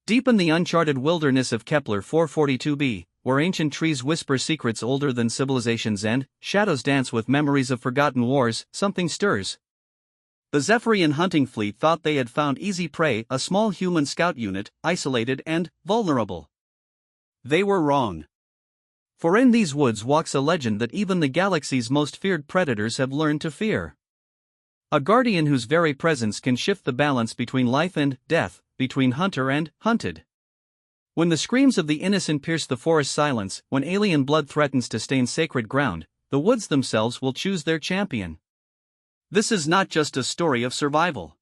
Deep in the uncharted wilderness of Kepler 442b, where ancient trees whisper secrets older than civilizations and shadows dance with memories of forgotten wars, something stirs. The Zephyrian hunting fleet thought they had found easy prey, a small human scout unit, isolated and vulnerable. They were wrong. For in these woods walks a legend that even the galaxy's most feared predators have learned to fear. A guardian whose very presence can shift the balance between life and death, between hunter and hunted. When the screams of the innocent pierce the forest silence, when alien blood threatens to stain sacred ground, the woods themselves will choose their champion. This is not just a story of survival.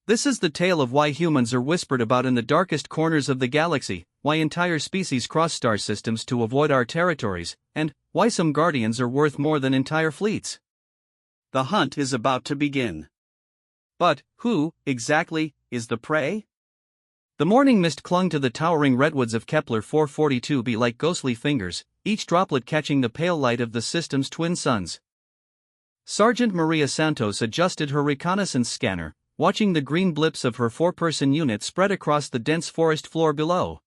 This is the tale of why humans are whispered about in the darkest corners of the galaxy, why entire species cross star systems to avoid our territories, and why some guardians are worth more than entire fleets. The hunt is about to begin. But who, exactly, is the prey? The morning mist clung to the towering redwoods of Kepler 442b like ghostly fingers, each droplet catching the pale light of the system's twin suns. Sergeant Maria Santos adjusted her reconnaissance scanner, watching the green blips of her four-person unit spread across the dense forest floor below.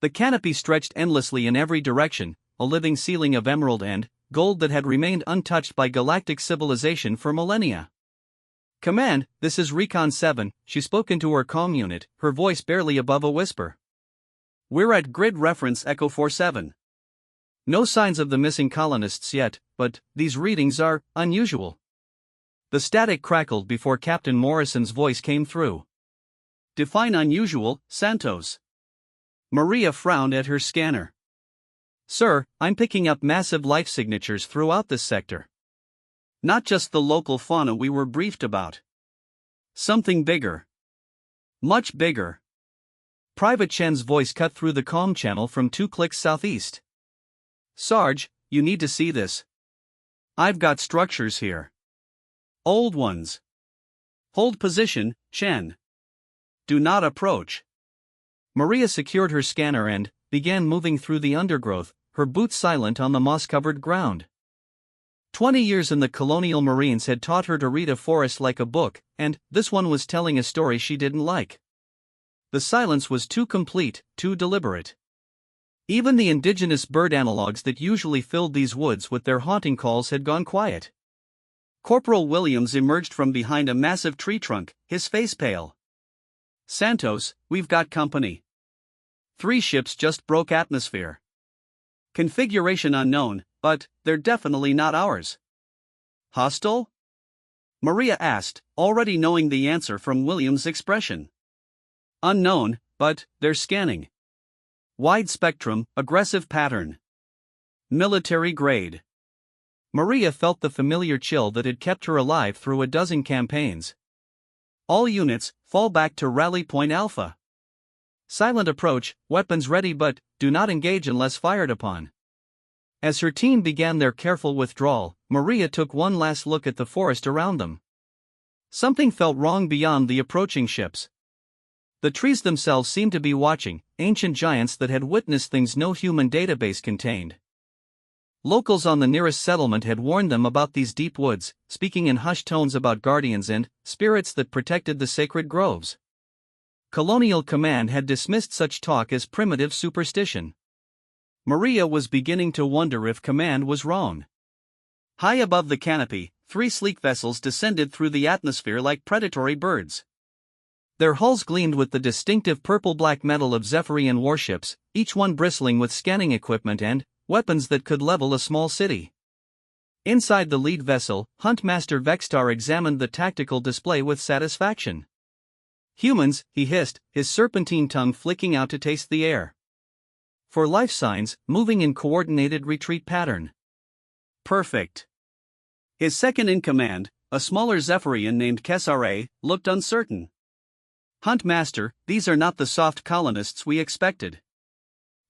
The canopy stretched endlessly in every direction, a living ceiling of emerald and gold that had remained untouched by galactic civilization for millennia. "Command, this is Recon 7, she spoke into her comm unit, her voice barely above a whisper. "We're at grid reference Echo 47. No signs of the missing colonists yet, but these readings are unusual." The static crackled before Captain Morrison's voice came through. "Define unusual, Santos." Maria frowned at her scanner. "Sir, I'm picking up massive life signatures throughout this sector. Not just the local fauna we were briefed about. Something bigger. Much bigger." Private Chen's voice cut through the comm channel from 2 clicks southeast. "Sarge, you need to see this. I've got structures here. Old ones. Hold position, Chen. Do not approach." Maria secured her scanner and began moving through the undergrowth, her boots silent on the moss-covered ground. 20 years in the colonial marines had taught her to read a forest like a book, and this one was telling a story she didn't like. The silence was too complete, too deliberate. Even the indigenous bird analogues that usually filled these woods with their haunting calls had gone quiet. Corporal Williams emerged from behind a massive tree trunk, his face pale. "Santos, we've got company. 3 ships just broke atmosphere. Configuration unknown, but they're definitely not ours." "Hostile?" Maria asked, already knowing the answer from Williams' expression. "Unknown, but they're scanning. Wide spectrum, aggressive pattern. Military grade." Maria felt the familiar chill that had kept her alive through a dozen campaigns. "All units, fall back to Rally Point Alpha. Silent approach, weapons ready but do not engage unless fired upon." As her team began their careful withdrawal, Maria took one last look at the forest around them. Something felt wrong beyond the approaching ships. The trees themselves seemed to be watching, ancient giants that had witnessed things no human database contained. Locals on the nearest settlement had warned them about these deep woods, speaking in hushed tones about guardians and spirits that protected the sacred groves. Colonial Command had dismissed such talk as primitive superstition. Maria was beginning to wonder if Command was wrong. High above the canopy, 3 sleek vessels descended through the atmosphere like predatory birds. Their hulls gleamed with the distinctive purple-black metal of Zephyrian warships, each one bristling with scanning equipment and weapons that could level a small city. Inside the lead vessel, Huntmaster Vextar examined the tactical display with satisfaction. "Humans," he hissed, his serpentine tongue flicking out to taste the air. "For life signs, moving in coordinated retreat pattern." "Perfect." His second-in-command, a smaller Zephyrian named Kesare, looked uncertain. "Huntmaster, these are not the soft colonists we expected.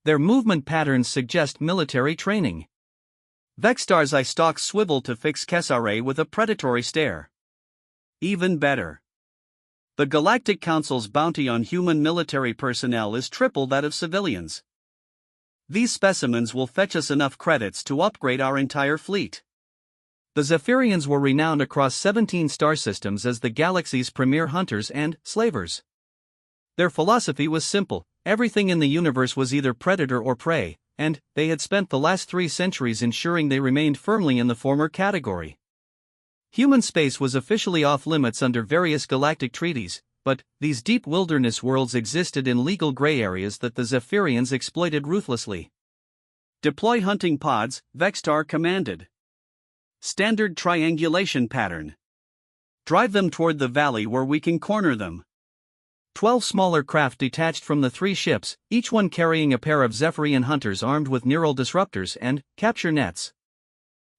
Their movement patterns suggest military training." Vextar's eye stalks swiveled to fix Kesare with a predatory stare. "Even better. The Galactic Council's bounty on human military personnel is triple that of civilians. These specimens will fetch us enough credits to upgrade our entire fleet." The Zephyrians were renowned across 17 star systems as the galaxy's premier hunters and slavers. Their philosophy was simple: everything in the universe was either predator or prey, and they had spent the last 3 centuries ensuring they remained firmly in the former category. Human space was officially off limits under various galactic treaties, but these deep wilderness worlds existed in legal gray areas that the Zephyrians exploited ruthlessly. Deploy hunting pods, Vextar commanded. Standard triangulation pattern. Drive them toward the valley where we can corner them. 12 smaller craft detached from the 3 ships, each one carrying a pair of Zephyrian hunters armed with neural disruptors and capture nets.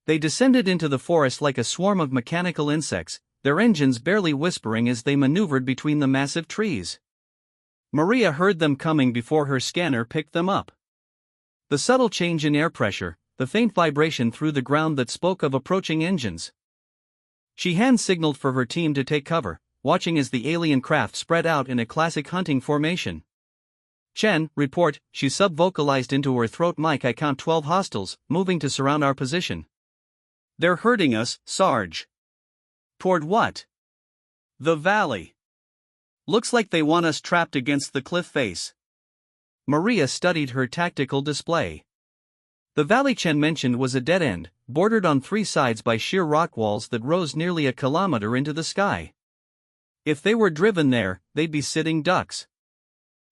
They descended into the forest like a swarm of mechanical insects, their engines barely whispering as they maneuvered between the massive trees. Maria heard them coming before her scanner picked them up. The subtle change in air pressure, the faint vibration through the ground that spoke of approaching engines. She hand-signaled for her team to take cover, watching as the alien craft spread out in a classic hunting formation. "Chen, report," she sub-vocalized into her throat mic. "I count 12 hostiles, moving to surround our position." "They're hurting us, Sarge." "Toward what?" "The valley. Looks like they want us trapped against the cliff face." Maria studied her tactical display. The valley Chen mentioned was a dead end, bordered on 3 sides by sheer rock walls that rose nearly a kilometer into the sky. If they were driven there, they'd be sitting ducks.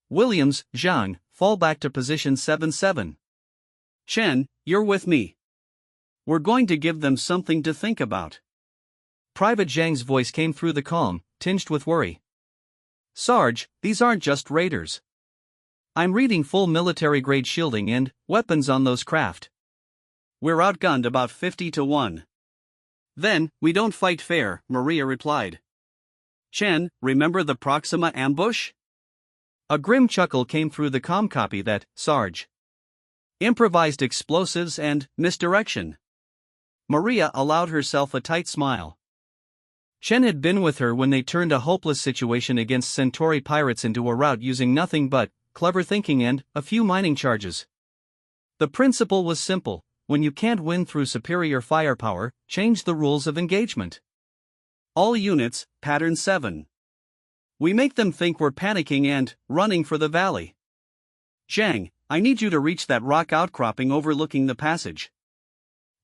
"Williams, Zhang, fall back to position 7-7. "Chen, you're with me. We're going to give them something to think about." Private Zhang's voice came through the calm, tinged with worry. "Sarge, these aren't just raiders. I'm reading full military-grade shielding and weapons on those craft. We're outgunned about 50-1. "Then, we don't fight fair," Maria replied. "Chen, remember the Proxima ambush?" A grim chuckle came through the comm copy. "That, Sarge. Improvised explosives and misdirection." Maria allowed herself a tight smile. Chen had been with her when they turned a hopeless situation against Centauri pirates into a rout using nothing but clever thinking and a few mining charges. The principle was simple: when you can't win through superior firepower, change the rules of engagement. All units, pattern 7. We make them think we're panicking and running for the valley. Zhang, I need you to reach that rock outcropping overlooking the passage.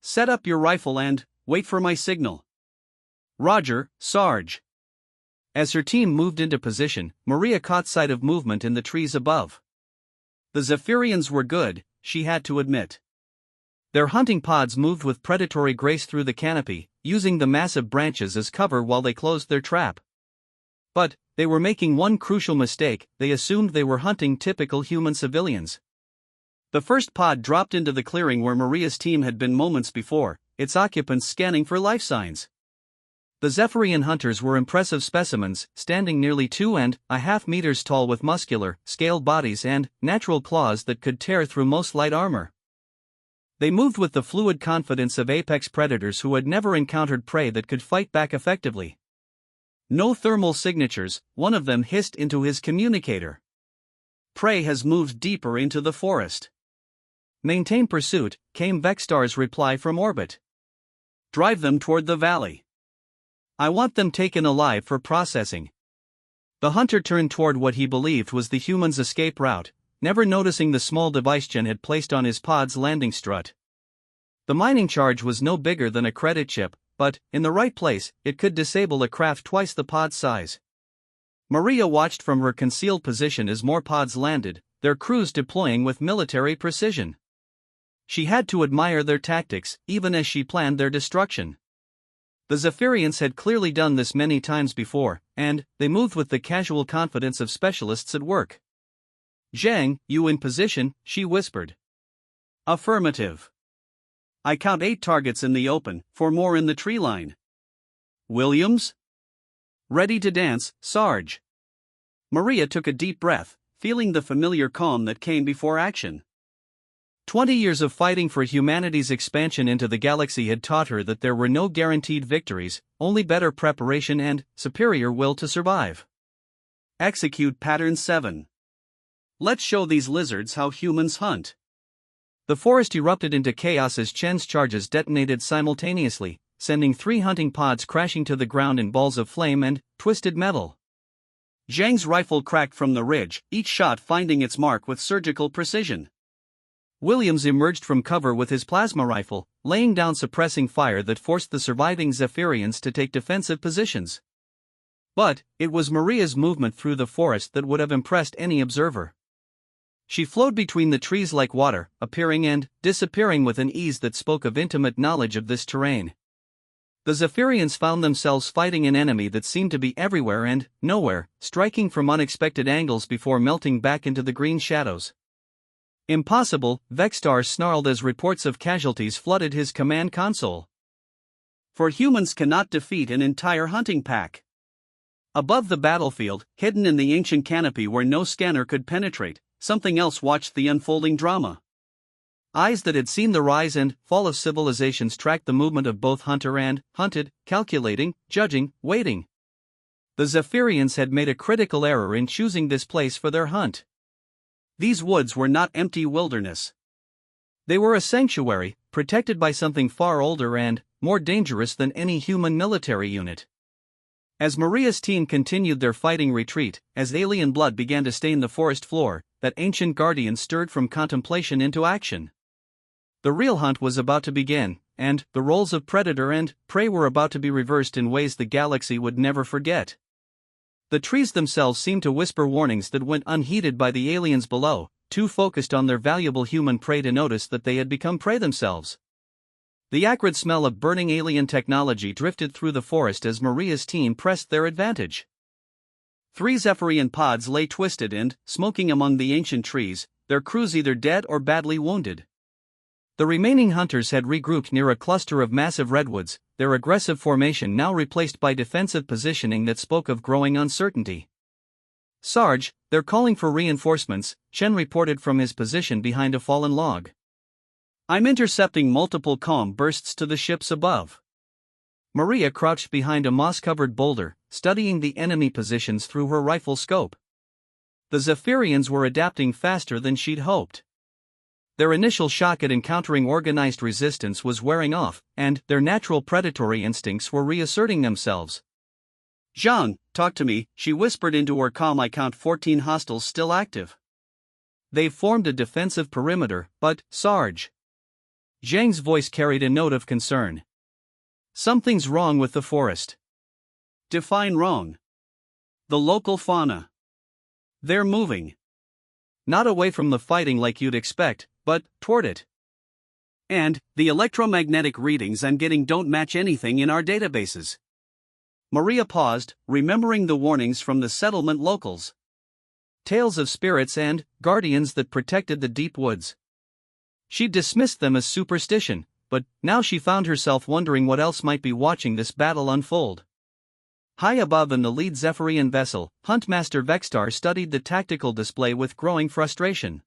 Set up your rifle and wait for my signal." "Roger, Sarge." As her team moved into position, Maria caught sight of movement in the trees above. The Zephyrians were good, she had to admit. Their hunting pods moved with predatory grace through the canopy, using the massive branches as cover while they closed their trap. But they were making one crucial mistake: they assumed they were hunting typical human civilians. The first pod dropped into the clearing where Maria's team had been moments before, its occupants scanning for life signs. The Zephyrian hunters were impressive specimens, standing nearly 2.5 meters tall with muscular, scaled bodies and natural claws that could tear through most light armor. They moved with the fluid confidence of apex predators who had never encountered prey that could fight back effectively. "No thermal signatures," one of them hissed into his communicator. "Prey has moved deeper into the forest." "Maintain pursuit," came Vextar's reply from orbit. "Drive them toward the valley. I want them taken alive for processing." The hunter turned toward what he believed was the human's escape route, never noticing the small device Chen had placed on his pod's landing strut. The mining charge was no bigger than a credit chip, but, in the right place, it could disable a craft twice the pod's size. Maria watched from her concealed position as more pods landed, their crews deploying with military precision. She had to admire their tactics, even as she planned their destruction. The Zephyrians had clearly done this many times before, and they moved with the casual confidence of specialists at work. "Zhang, you in position?" she whispered. "Affirmative. I count 8 targets in the open, 4 more in the tree line." "Williams?" "Ready to dance, Sarge." Maria took a deep breath, feeling the familiar calm that came before action. 20 years of fighting for humanity's expansion into the galaxy had taught her that there were no guaranteed victories, only better preparation and superior will to survive. Execute pattern 7. Let's show these lizards how humans hunt. The forest erupted into chaos as Chen's charges detonated simultaneously, sending 3 hunting pods crashing to the ground in balls of flame and twisted metal. Zhang's rifle cracked from the ridge, each shot finding its mark with surgical precision. Williams emerged from cover with his plasma rifle, laying down suppressing fire that forced the surviving Zephyrians to take defensive positions. But it was Maria's movement through the forest that would have impressed any observer. She flowed between the trees like water, appearing and disappearing with an ease that spoke of intimate knowledge of this terrain. The Zephyrians found themselves fighting an enemy that seemed to be everywhere and nowhere, striking from unexpected angles before melting back into the green shadows. Impossible, Vexstar snarled as reports of casualties flooded his command console. For humans cannot defeat an entire hunting pack. Above the battlefield, hidden in the ancient canopy where no scanner could penetrate, something else watched the unfolding drama. Eyes that had seen the rise and fall of civilizations tracked the movement of both hunter and hunted, calculating, judging, waiting. The Zephyrians had made a critical error in choosing this place for their hunt. These woods were not empty wilderness. They were a sanctuary, protected by something far older and more dangerous than any human military unit. As Maria's team continued their fighting retreat, as alien blood began to stain the forest floor, that ancient guardian stirred from contemplation into action. The real hunt was about to begin, and the roles of predator and prey were about to be reversed in ways the galaxy would never forget. The trees themselves seemed to whisper warnings that went unheeded by the aliens below, too focused on their valuable human prey to notice that they had become prey themselves. The acrid smell of burning alien technology drifted through the forest as Maria's team pressed their advantage. 3 Zephyrian pods lay twisted and smoking among the ancient trees, their crews either dead or badly wounded. The remaining hunters had regrouped near a cluster of massive redwoods, their aggressive formation now replaced by defensive positioning that spoke of growing uncertainty. "Sarge, they're calling for reinforcements," Chen reported from his position behind a fallen log. "I'm intercepting multiple comm bursts to the ships above." Maria crouched behind a moss-covered boulder, studying the enemy positions through her rifle scope. The Zephyrians were adapting faster than she'd hoped. Their initial shock at encountering organized resistance was wearing off, and their natural predatory instincts were reasserting themselves. "Zhang, talk to me," she whispered into her comm. "I count 14 hostiles still active." "They've formed a defensive perimeter, but, Sarge." Zhang's voice carried a note of concern. "Something's wrong with the forest." "Define wrong." "The local fauna. They're moving." "Not away from the fighting like you'd expect, but toward it." "And the electromagnetic readings I'm getting don't match anything in our databases." Maria paused, remembering the warnings from the settlement locals. Tales of spirits and guardians that protected the deep woods. She dismissed them as superstition, but now she found herself wondering what else might be watching this battle unfold. High above in the lead Zephyrian vessel, Huntmaster Vexstar studied the tactical display with growing frustration.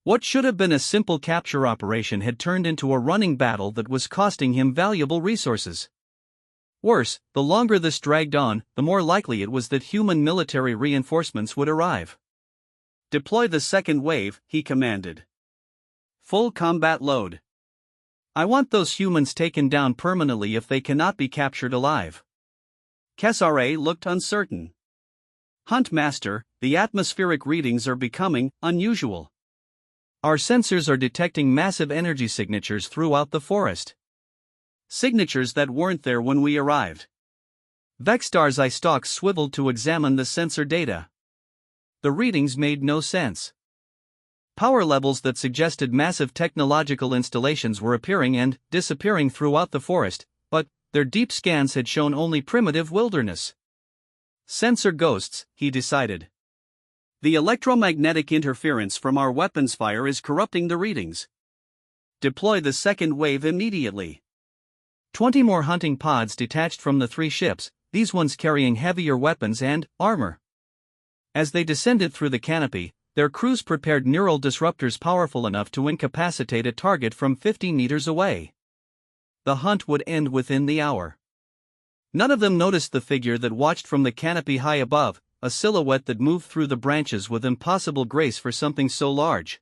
What should have been a simple capture operation had turned into a running battle that was costing him valuable resources. Worse, the longer this dragged on, the more likely it was that human military reinforcements would arrive. "Deploy the second wave," he commanded. "Full combat load. I want those humans taken down permanently if they cannot be captured alive." Kesare looked uncertain. "Huntmaster, the atmospheric readings are becoming unusual. Our sensors are detecting massive energy signatures throughout the forest. Signatures that weren't there when we arrived." Vexstar's eye stalks swiveled to examine the sensor data. The readings made no sense. Power levels that suggested massive technological installations were appearing and disappearing throughout the forest, but their deep scans had shown only primitive wilderness. Sensor ghosts, he decided. "The electromagnetic interference from our weapons fire is corrupting the readings. Deploy the second wave immediately." 20 more hunting pods detached from the 3 ships, these ones carrying heavier weapons and armor. As they descended through the canopy, their crews prepared neural disruptors powerful enough to incapacitate a target from 50 meters away. The hunt would end within the hour. None of them noticed the figure that watched from the canopy high above, a silhouette that moved through the branches with impossible grace for something so large.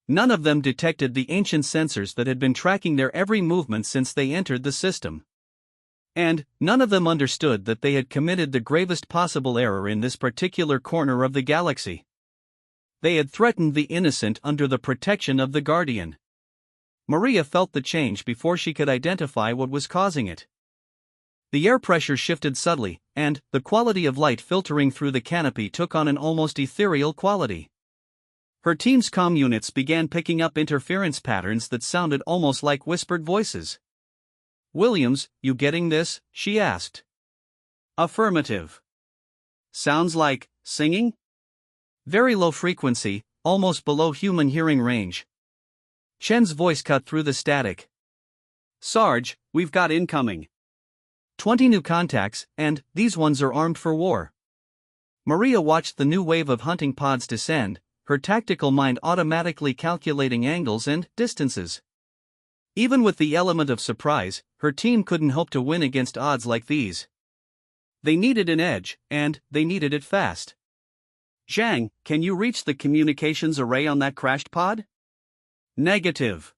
None of them detected the ancient sensors that had been tracking their every movement since they entered the system. And none of them understood that they had committed the gravest possible error in this particular corner of the galaxy. They had threatened the innocent under the protection of the Guardian. Maria felt the change before she could identify what was causing it. The air pressure shifted subtly, and the quality of light filtering through the canopy took on an almost ethereal quality. Her team's comm units began picking up interference patterns that sounded almost like whispered voices. "Williams, you getting this?" she asked. Affirmative. Sounds like singing? Very low frequency, almost below human hearing range. Chen's voice cut through the static. "Sarge, we've got incoming. 20 new contacts, and these ones are armed for war." Maria watched the new wave of hunting pods descend, her tactical mind automatically calculating angles and distances. Even with the element of surprise, her team couldn't hope to win against odds like these. They needed an edge, and they needed it fast. "Zhang, can you reach the communications array on that crashed pod?" "Negative.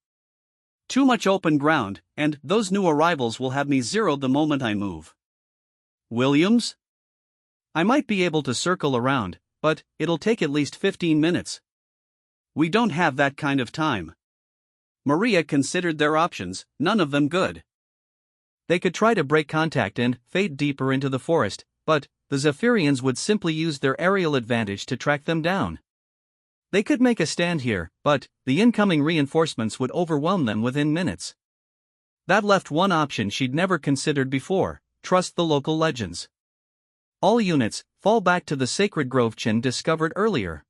Too much open ground, and those new arrivals will have me zeroed the moment I move." "Williams? I might be able to circle around, but it'll take at least 15 minutes. "We don't have that kind of time." Maria considered their options, none of them good. They could try to break contact and fade deeper into the forest, but the Zephyrians would simply use their aerial advantage to track them down. They could make a stand here, but the incoming reinforcements would overwhelm them within minutes. That left one option she'd never considered before: trust the local legends. All units, fall back to the sacred grove Chen discovered earlier.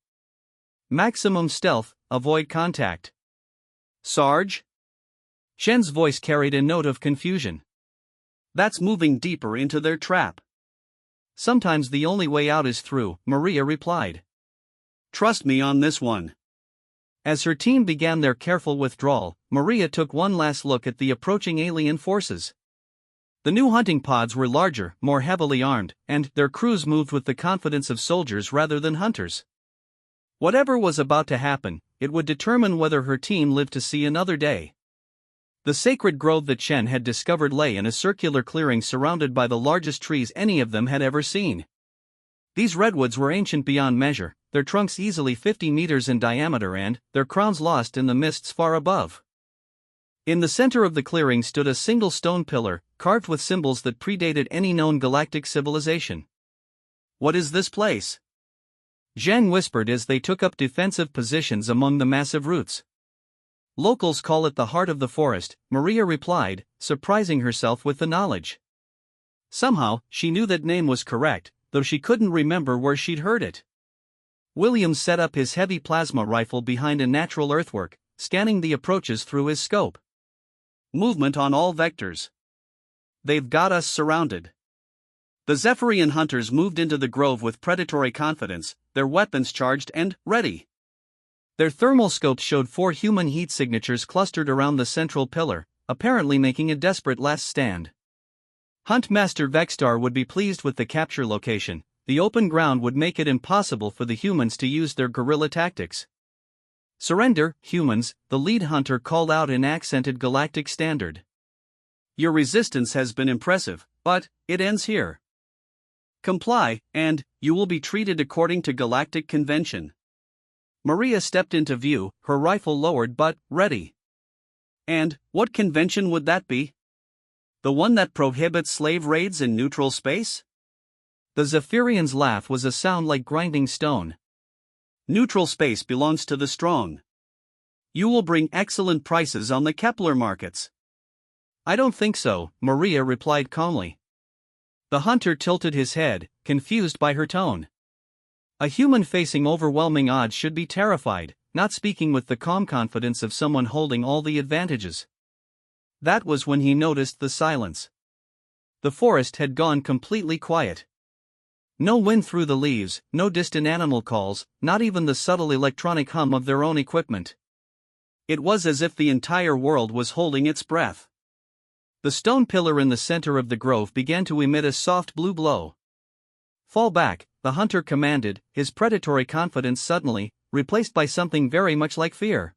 Maximum stealth, avoid contact. "Sarge?" Chen's voice carried a note of confusion. "That's moving deeper into their trap." "Sometimes the only way out is through," Maria replied. "Trust me on this one." As her team began their careful withdrawal, Maria took one last look at the approaching alien forces. The new hunting pods were larger, more heavily armed, and their crews moved with the confidence of soldiers rather than hunters. Whatever was about to happen, it would determine whether her team lived to see another day. The sacred grove that Chen had discovered lay in a circular clearing surrounded by the largest trees any of them had ever seen. These redwoods were ancient beyond measure, their trunks easily 50 meters in diameter and their crowns lost in the mists far above. In the center of the clearing stood a single stone pillar, carved with symbols that predated any known galactic civilization. "What is this place?" Zhang whispered as they took up defensive positions among the massive roots. "Locals call it the heart of the forest," Maria replied, surprising herself with the knowledge. Somehow, she knew that name was correct, though she couldn't remember where she'd heard it. Williams set up his heavy plasma rifle behind a natural earthwork, scanning the approaches through his scope. "Movement on all vectors. They've got us surrounded." The Zephyrian hunters moved into the grove with predatory confidence, their weapons charged and ready. Their thermal scopes showed 4 human heat signatures clustered around the central pillar, apparently making a desperate last stand. Huntmaster Vexstar would be pleased with the capture location. The open ground would make it impossible for the humans to use their guerrilla tactics. "Surrender, humans," the lead hunter called out in accented galactic standard. "Your resistance has been impressive, but it ends here. Comply, and you will be treated according to galactic convention." Maria stepped into view, her rifle lowered but ready. "And what convention would that be? The one that prohibits slave raids in neutral space?" The Zephyrian's laugh was a sound like grinding stone. "Neutral space belongs to the strong. You will bring excellent prices on the Kepler markets." "I don't think so," Maria replied calmly. The hunter tilted his head, confused by her tone. A human facing overwhelming odds should be terrified, not speaking with the calm confidence of someone holding all the advantages. That was when he noticed the silence. The forest had gone completely quiet. No wind through the leaves, no distant animal calls, not even the subtle electronic hum of their own equipment. It was as if the entire world was holding its breath. The stone pillar in the center of the grove began to emit a soft blue glow. "Fall back," the hunter commanded, his predatory confidence suddenly replaced by something very much like fear.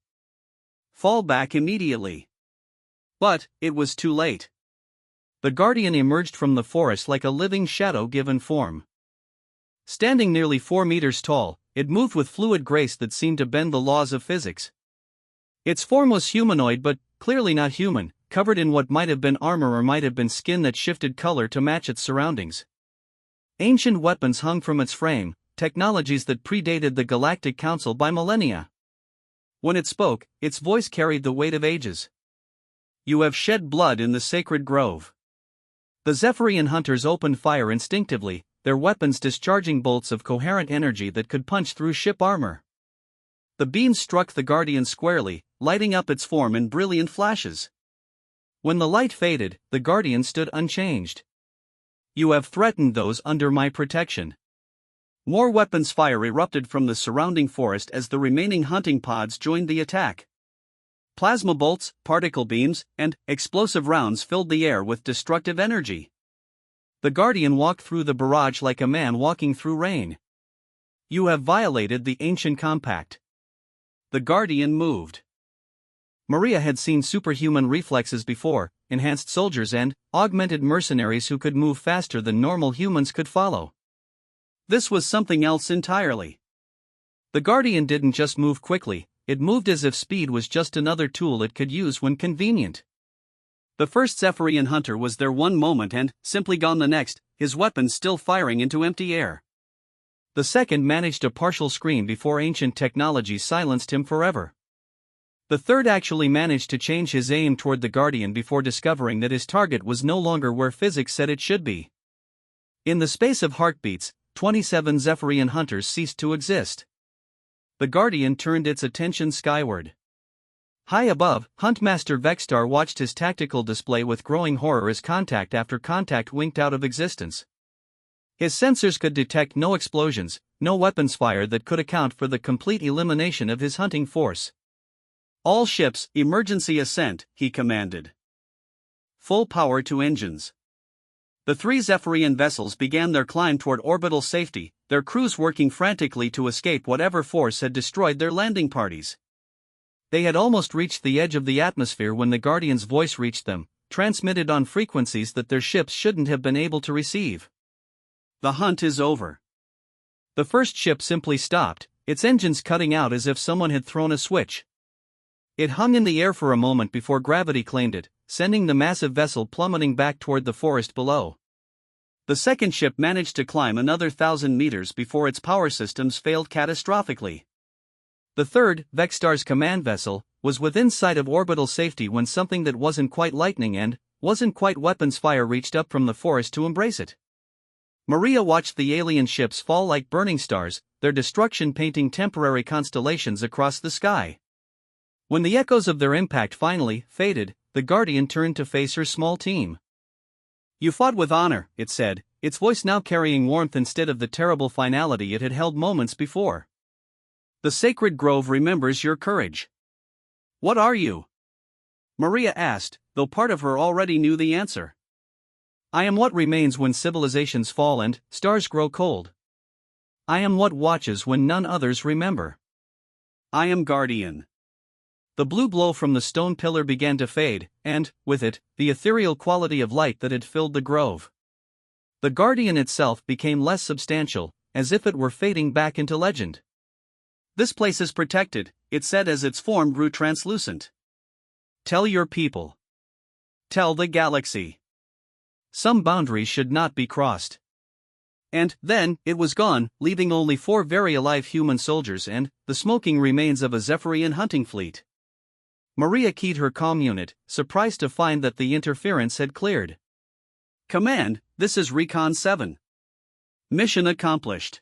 "Fall back immediately." But it was too late. The Guardian emerged from the forest like a living shadow given form. Standing nearly 4 meters tall, it moved with fluid grace that seemed to bend the laws of physics. Its form was humanoid but clearly not human, covered in what might have been armor or might have been skin that shifted color to match its surroundings. Ancient weapons hung from its frame, technologies that predated the Galactic Council by millennia. When it spoke, its voice carried the weight of ages. "You have shed blood in the sacred grove." The Zephyrian hunters opened fire instinctively, their weapons discharging bolts of coherent energy that could punch through ship armor. The beams struck the Guardian squarely, lighting up its form in brilliant flashes. When the light faded, the Guardian stood unchanged. "You have threatened those under my protection." More weapons fire erupted from the surrounding forest as the remaining hunting pods joined the attack. Plasma bolts, particle beams, and explosive rounds filled the air with destructive energy. The Guardian walked through the barrage like a man walking through rain. "You have violated the ancient compact." The Guardian moved. Maria had seen superhuman reflexes before, enhanced soldiers and augmented mercenaries who could move faster than normal humans could follow. This was something else entirely. The Guardian didn't just move quickly, it moved as if speed was just another tool it could use when convenient. The first Zephyrian hunter was there one moment and simply gone the next, his weapons still firing into empty air. The second managed a partial scream before ancient technology silenced him forever. The third actually managed to change his aim toward the Guardian before discovering that his target was no longer where physics said it should be. In the space of heartbeats, 27 Zephyrian hunters ceased to exist. The Guardian turned its attention skyward. High above, Huntmaster Vexstar watched his tactical display with growing horror as contact after contact winked out of existence. His sensors could detect no explosions, no weapons fire that could account for the complete elimination of his hunting force. "All ships, emergency ascent," he commanded. "Full power to engines." The 3 Zephyrian vessels began their climb toward orbital safety, their crews working frantically to escape whatever force had destroyed their landing parties. They had almost reached the edge of the atmosphere when the Guardian's voice reached them, transmitted on frequencies that their ships shouldn't have been able to receive. "The hunt is over." The first ship simply stopped, its engines cutting out as if someone had thrown a switch. It hung in the air for a moment before gravity claimed it, sending the massive vessel plummeting back toward the forest below. The second ship managed to climb another 1,000 meters before its power systems failed catastrophically. The third, Vexstar's command vessel, was within sight of orbital safety when something that wasn't quite lightning and wasn't quite weapons fire reached up from the forest to embrace it. Maria watched the alien ships fall like burning stars, their destruction painting temporary constellations across the sky. When the echoes of their impact finally faded, the Guardian turned to face her small team. "You fought with honor," it said, its voice now carrying warmth instead of the terrible finality it had held moments before. "The sacred grove remembers your courage." "What are you?" Maria asked, though part of her already knew the answer. "I am what remains when civilizations fall and stars grow cold. I am what watches when none others remember. I am Guardian." The blue glow from the stone pillar began to fade, and, with it, the ethereal quality of light that had filled the grove. The Guardian itself became less substantial, as if it were fading back into legend. "This place is protected," it said as its form grew translucent. "Tell your people. Tell the galaxy. Some boundaries should not be crossed." And then, it was gone, leaving only 4 very alive human soldiers and the smoking remains of a Zephyrian hunting fleet. Maria keyed her comm unit, surprised to find that the interference had cleared. "Command, this is Recon 7. Mission accomplished.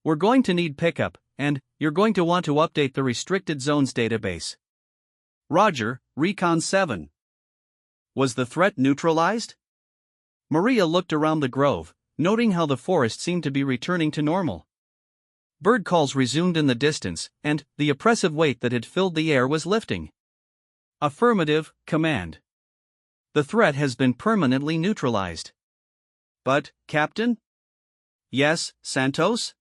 We're going to need pickup, and you're going to want to update the restricted zones database." "Roger, Recon 7. Was the threat neutralized?" Maria looked around the grove, noting how the forest seemed to be returning to normal. Bird calls resumed in the distance, and the oppressive weight that had filled the air was lifting. "Affirmative, Command. The threat has been permanently neutralized." "But, Captain?" "Yes, Santos?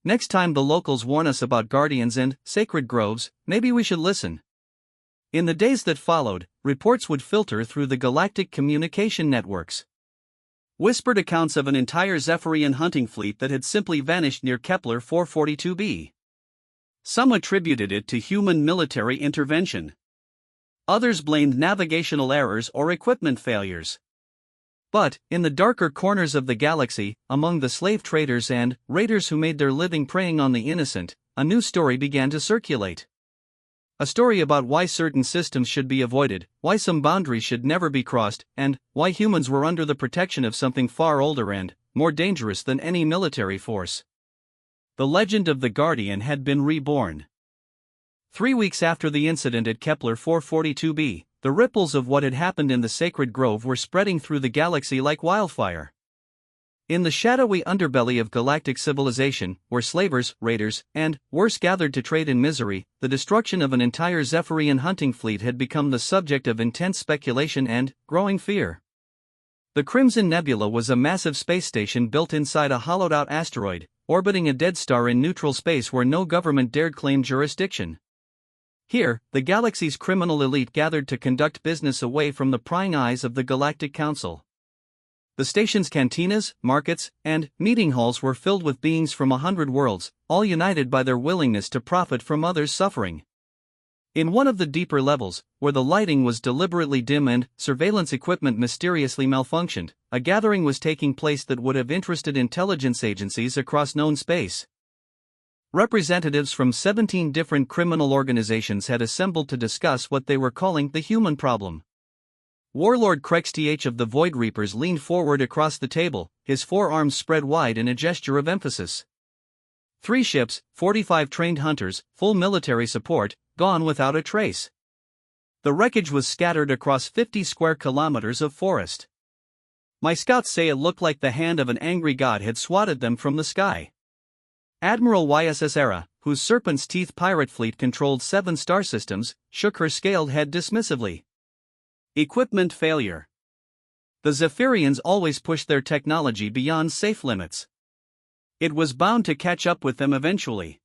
Next time the locals warn us about guardians and sacred groves, maybe we should listen." In the days that followed, reports would filter through the galactic communication networks. Whispered accounts of an entire Zephyrian hunting fleet that had simply vanished near Kepler 442b. Some attributed it to human military intervention. Others blamed navigational errors or equipment failures. But, in the darker corners of the galaxy, among the slave traders and raiders who made their living preying on the innocent, a new story began to circulate. A story about why certain systems should be avoided, why some boundaries should never be crossed, and why humans were under the protection of something far older and more dangerous than any military force. The legend of the Guardian had been reborn. 3 weeks after the incident at Kepler 442b, the ripples of what had happened in the sacred grove were spreading through the galaxy like wildfire. In the shadowy underbelly of galactic civilization, where slavers, raiders, and worse gathered to trade in misery, the destruction of an entire Zephyrian hunting fleet had become the subject of intense speculation and growing fear. The Crimson Nebula was a massive space station built inside a hollowed-out asteroid, orbiting a dead star in neutral space where no government dared claim jurisdiction. Here, the galaxy's criminal elite gathered to conduct business away from the prying eyes of the Galactic Council. The station's cantinas, markets, and meeting halls were filled with beings from 100 worlds, all united by their willingness to profit from others' suffering. In one of the deeper levels, where the lighting was deliberately dim and surveillance equipment mysteriously malfunctioned, a gathering was taking place that would have interested intelligence agencies across known space. Representatives from 17 different criminal organizations had assembled to discuss what they were calling the human problem. Warlord Krexth of the Void Reapers leaned forward across the table, his forearms spread wide in a gesture of emphasis. 3 ships, 45 trained hunters, full military support, gone without a trace. The wreckage was scattered across 50 square kilometers of forest. My scouts say it looked like the hand of an angry god had swatted them from the sky. Admiral YSS Era, whose Serpent's Teeth pirate fleet controlled 7 star systems, shook her scaled head dismissively. Equipment failure. The Zephyrians always pushed their technology beyond safe limits. It was bound to catch up with them eventually.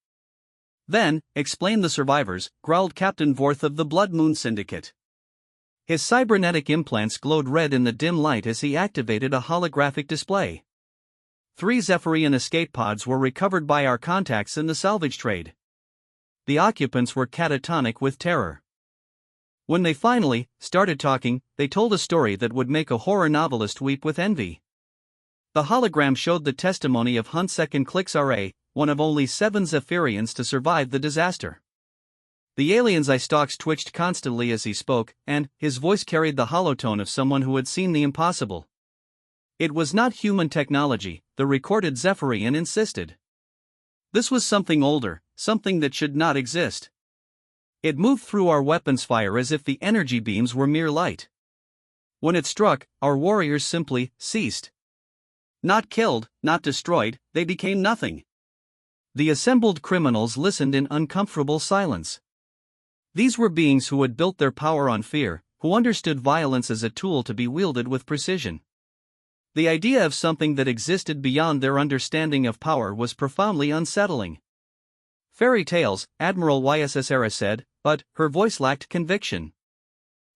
Then, explain the survivors, growled Captain Vorth of the Blood Moon Syndicate. His cybernetic implants glowed red in the dim light as he activated a holographic display. 3 Zephyrian escape pods were recovered by our contacts in the salvage trade. The occupants were catatonic with terror. When they finally started talking, they told a story that would make a horror novelist weep with envy. The hologram showed the testimony of Huntsek and Klix-Ra, one of only 7 Zephyrians to survive the disaster. The alien's eye stalks twitched constantly as he spoke, and his voice carried the hollow tone of someone who had seen the impossible. It was not human technology, the recorded Zephyrian insisted. This was something older, something that should not exist. It moved through our weapons fire as if the energy beams were mere light. When it struck, our warriors simply ceased. Not killed, not destroyed, they became nothing. The assembled criminals listened in uncomfortable silence. These were beings who had built their power on fear, who understood violence as a tool to be wielded with precision. The idea of something that existed beyond their understanding of power was profoundly unsettling. Fairy tales, Admiral YSS Era said, but her voice lacked conviction.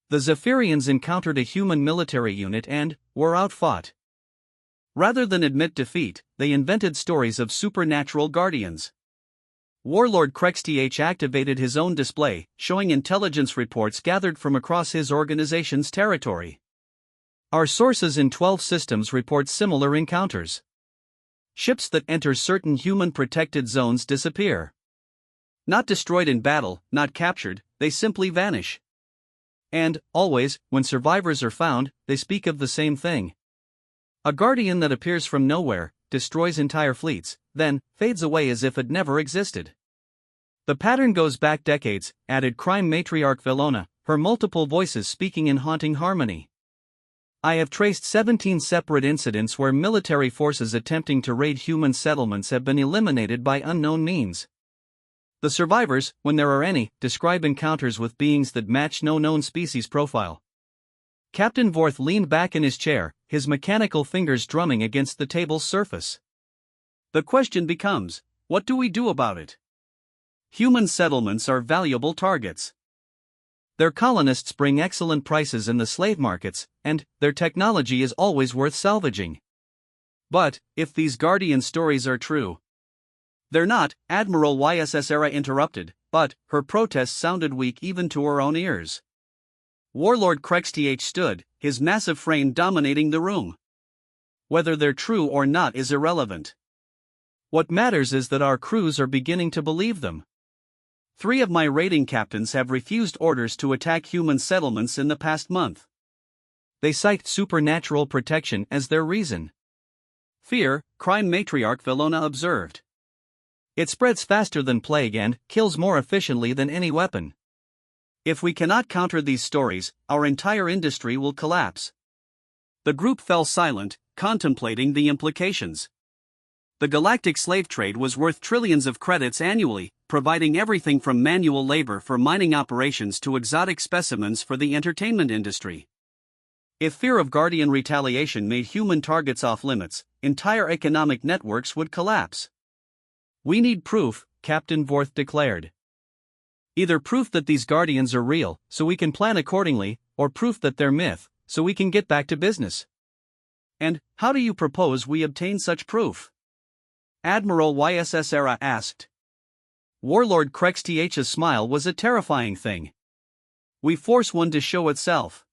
The Zephyrians encountered a human military unit and were outfought. Rather than admit defeat, they invented stories of supernatural guardians. Warlord Krexth activated his own display, showing intelligence reports gathered from across his organization's territory. Our sources in 12 systems report similar encounters. Ships that enter certain human-protected zones disappear. Not destroyed in battle, not captured, they simply vanish. And, always, when survivors are found, they speak of the same thing. A guardian that appears from nowhere, destroys entire fleets, then fades away as if it never existed. The pattern goes back decades, added crime matriarch Velona, her multiple voices speaking in haunting harmony. I have traced 17 separate incidents where military forces attempting to raid human settlements have been eliminated by unknown means. The survivors, when there are any, describe encounters with beings that match no known species profile. Captain Vorth leaned back in his chair, his mechanical fingers drumming against the table's surface. The question becomes, what do we do about it? Human settlements are valuable targets. Their colonists bring excellent prices in the slave markets, and their technology is always worth salvaging. But, if these Guardian stories are true. They're not, Admiral YSS Era interrupted, but her protest sounded weak even to her own ears. Warlord Krexth stood, his massive frame dominating the room. Whether they're true or not is irrelevant. What matters is that our crews are beginning to believe them. 3 of my raiding captains have refused orders to attack human settlements in the past month. They cite supernatural protection as their reason. Fear, crime matriarch Vilona observed. It spreads faster than plague and kills more efficiently than any weapon. If we cannot counter these stories, our entire industry will collapse. The group fell silent, contemplating the implications. The galactic slave trade was worth trillions of credits annually, providing everything from manual labor for mining operations to exotic specimens for the entertainment industry. If fear of Guardian retaliation made human targets off limits, entire economic networks would collapse. We need proof, Captain Vorth declared. Either proof that these Guardians are real, so we can plan accordingly, or proof that they're myth, so we can get back to business. And how do you propose we obtain such proof? Admiral YSS Era asked. Warlord Krexth's smile was a terrifying thing. We force one to show itself.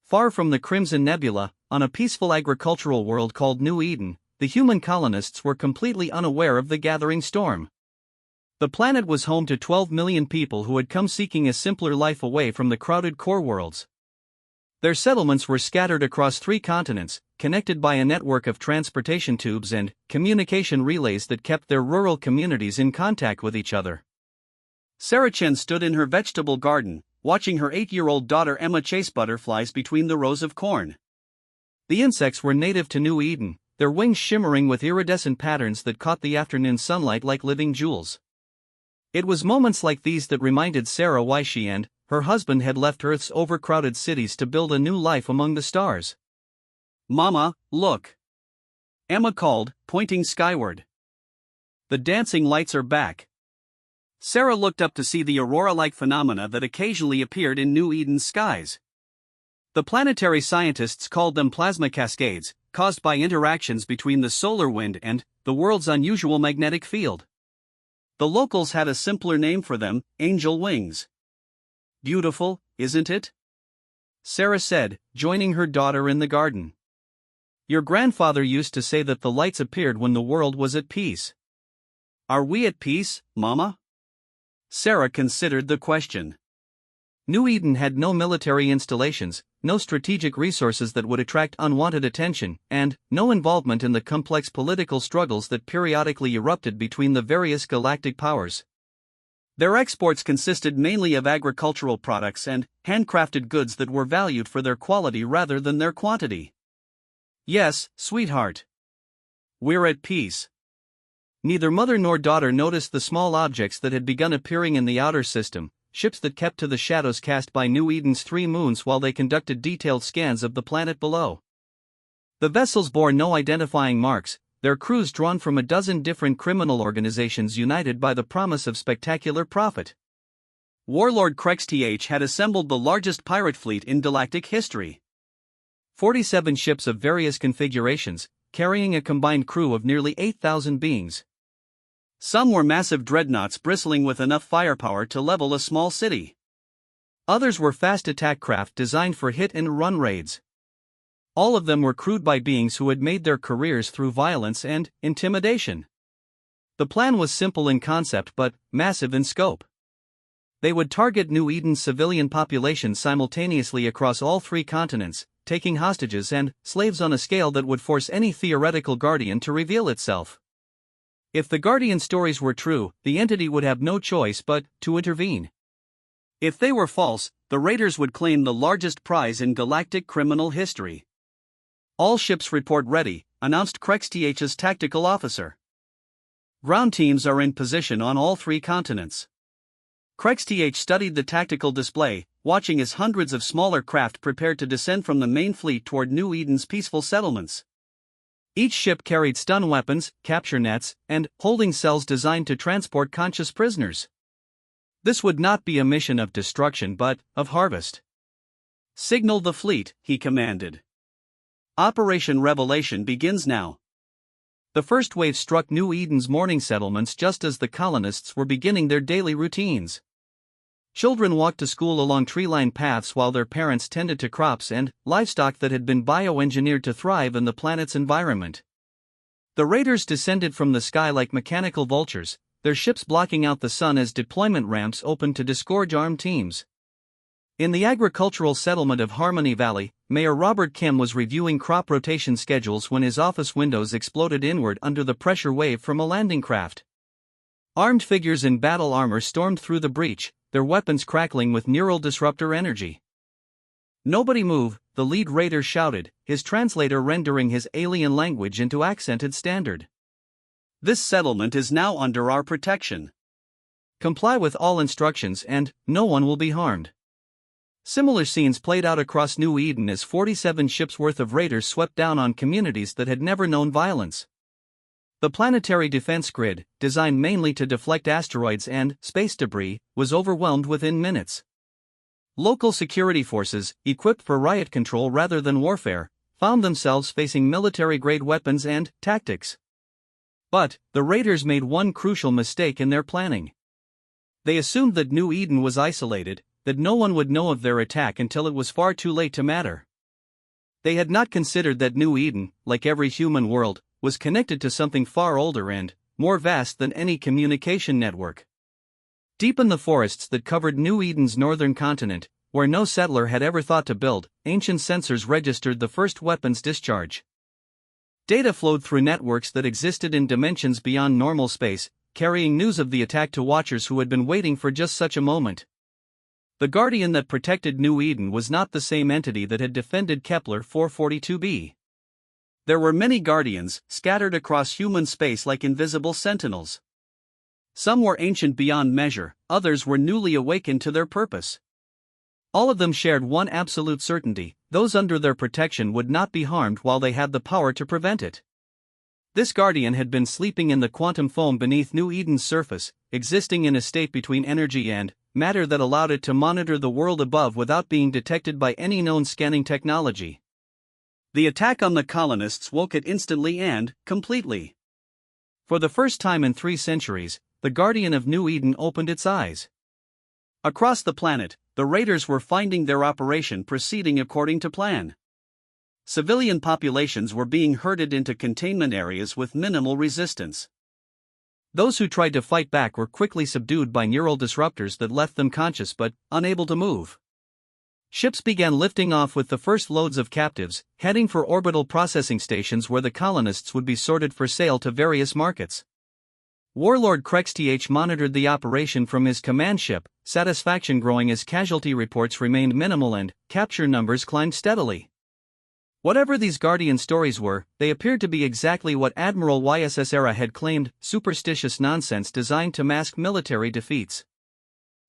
Far from the Crimson Nebula, on a peaceful agricultural world called New Eden, the human colonists were completely unaware of the gathering storm. The planet was home to 12 million people who had come seeking a simpler life away from the crowded core worlds. Their settlements were scattered across 3 continents, connected by a network of transportation tubes and communication relays that kept their rural communities in contact with each other. Sarah Chen stood in her vegetable garden, watching her 8-year-old daughter Emma chase butterflies between the rows of corn. The insects were native to New Eden, their wings shimmering with iridescent patterns that caught the afternoon sunlight like living jewels. It was moments like these that reminded Sarah why she and her husband had left Earth's overcrowded cities to build a new life among the stars. Mama, look! Emma called, pointing skyward. The dancing lights are back. Sarah looked up to see the aurora-like phenomena that occasionally appeared in New Eden's skies. The planetary scientists called them plasma cascades, caused by interactions between the solar wind and the world's unusual magnetic field. The locals had a simpler name for them, angel wings. Beautiful, isn't it? Sarah said, joining her daughter in the garden. Your grandfather used to say that the lights appeared when the world was at peace. Are we at peace, Mama? Sarah considered the question. New Eden had no military installations, no strategic resources that would attract unwanted attention, and no involvement in the complex political struggles that periodically erupted between the various galactic powers. Their exports consisted mainly of agricultural products and handcrafted goods that were valued for their quality rather than their quantity. Yes, sweetheart. We're at peace. Neither mother nor daughter noticed the small objects that had begun appearing in the outer system, ships that kept to the shadows cast by New Eden's 3 moons while they conducted detailed scans of the planet below. The vessels bore no identifying marks, their crews drawn from a dozen different criminal organizations united by the promise of spectacular profit. Warlord Krexth had assembled the largest pirate fleet in galactic history. 47 ships of various configurations, carrying a combined crew of nearly 8,000 beings. Some were massive dreadnoughts bristling with enough firepower to level a small city. Others were fast attack craft designed for hit-and-run raids. All of them were crewed by beings who had made their careers through violence and intimidation. The plan was simple in concept but massive in scope. They would target New Eden's civilian population simultaneously across all 3 continents, taking hostages and slaves on a scale that would force any theoretical Guardian to reveal itself. If the Guardian stories were true, the entity would have no choice but to intervene. If they were false, the raiders would claim the largest prize in galactic criminal history. All ships report ready, announced Krexth's tactical officer. Ground teams are in position on all 3 continents. Krexth studied the tactical display, watching as hundreds of smaller craft prepared to descend from the main fleet toward New Eden's peaceful settlements. Each ship carried stun weapons, capture nets, and holding cells designed to transport conscious prisoners. This would not be a mission of destruction but of harvest. Signal the fleet, he commanded. Operation Revelation begins now. The first wave struck New Eden's morning settlements just as the colonists were beginning their daily routines. Children walked to school along tree-lined paths while their parents tended to crops and livestock that had been bioengineered to thrive in the planet's environment. The raiders descended from the sky like mechanical vultures, their ships blocking out the sun as deployment ramps opened to disgorge armed teams. In the agricultural settlement of Harmony Valley, Mayor Robert Kim was reviewing crop rotation schedules when his office windows exploded inward under the pressure wave from a landing craft. Armed figures in battle armor stormed through the breach, their weapons crackling with neural disruptor energy. "Nobody move," the lead raider shouted, his translator rendering his alien language into accented standard. "This settlement is now under our protection. Comply with all instructions and no one will be harmed." Similar scenes played out across New Eden as 47 ships worth of raiders swept down on communities that had never known violence. The planetary defense grid, designed mainly to deflect asteroids and space debris, was overwhelmed within minutes. Local security forces, equipped for riot control rather than warfare, found themselves facing military-grade weapons and tactics. But the raiders made one crucial mistake in their planning. They assumed that New Eden was isolated, that no one would know of their attack until it was far too late to matter. They had not considered that New Eden, like every human world, was connected to something far older and more vast than any communication network. Deep in the forests that covered New Eden's northern continent, where no settler had ever thought to build, ancient sensors registered the first weapons discharge. Data flowed through networks that existed in dimensions beyond normal space, carrying news of the attack to watchers who had been waiting for just such a moment. The Guardian that protected New Eden was not the same entity that had defended Kepler 442b. There were many Guardians, scattered across human space like invisible sentinels. Some were ancient beyond measure, others were newly awakened to their purpose. All of them shared one absolute certainty: those under their protection would not be harmed while they had the power to prevent it. This Guardian had been sleeping in the quantum foam beneath New Eden's surface, existing in a state between energy and matter that allowed it to monitor the world above without being detected by any known scanning technology. The attack on the colonists woke it instantly and completely. For the first time in 3 centuries, the Guardian of New Eden opened its eyes. Across the planet, the raiders were finding their operation proceeding according to plan. Civilian populations were being herded into containment areas with minimal resistance. Those who tried to fight back were quickly subdued by neural disruptors that left them conscious but unable to move. Ships began lifting off with the first loads of captives, heading for orbital processing stations where the colonists would be sorted for sale to various markets. Warlord Krexth monitored the operation from his command ship, satisfaction growing as casualty reports remained minimal and capture numbers climbed steadily. Whatever these Guardian stories were, they appeared to be exactly what Admiral YSS Era had claimed: superstitious nonsense designed to mask military defeats.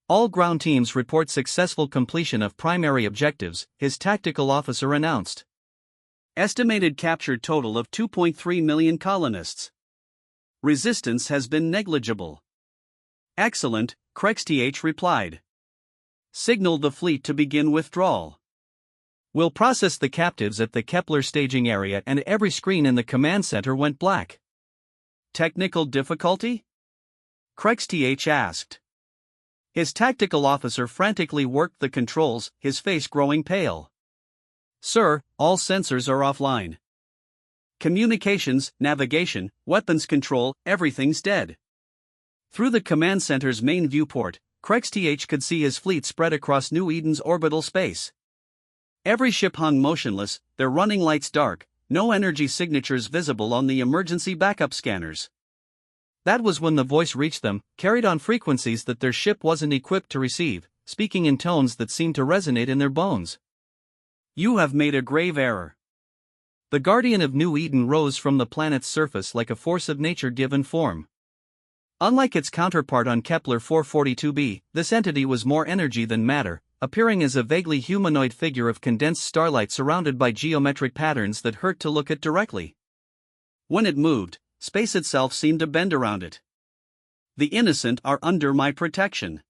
All ground teams report successful completion of primary objectives, his tactical officer announced. Estimated captured total of 2.3 million colonists. Resistance has been negligible. Excellent, Krexth replied. Signal the fleet to begin withdrawal. We'll process the captives at the Kepler staging area, and every screen in the command center went black. Technical difficulty? Krexth asked. His tactical officer frantically worked the controls, his face growing pale. Sir, all sensors are offline. Communications, navigation, weapons control, everything's dead. Through the command center's main viewport, Krexth could see his fleet spread across New Eden's orbital space. Every ship hung motionless, their running lights dark, no energy signatures visible on the emergency backup scanners. That was when the voice reached them, carried on frequencies that their ship wasn't equipped to receive, speaking in tones that seemed to resonate in their bones. You have made a grave error. The Guardian of New Eden rose from the planet's surface like a force of nature given form. Unlike its counterpart on Kepler 442b, this entity was more energy than matter, appearing as a vaguely humanoid figure of condensed starlight surrounded by geometric patterns that hurt to look at directly. When it moved, space itself seemed to bend around it. The innocent are under my protection.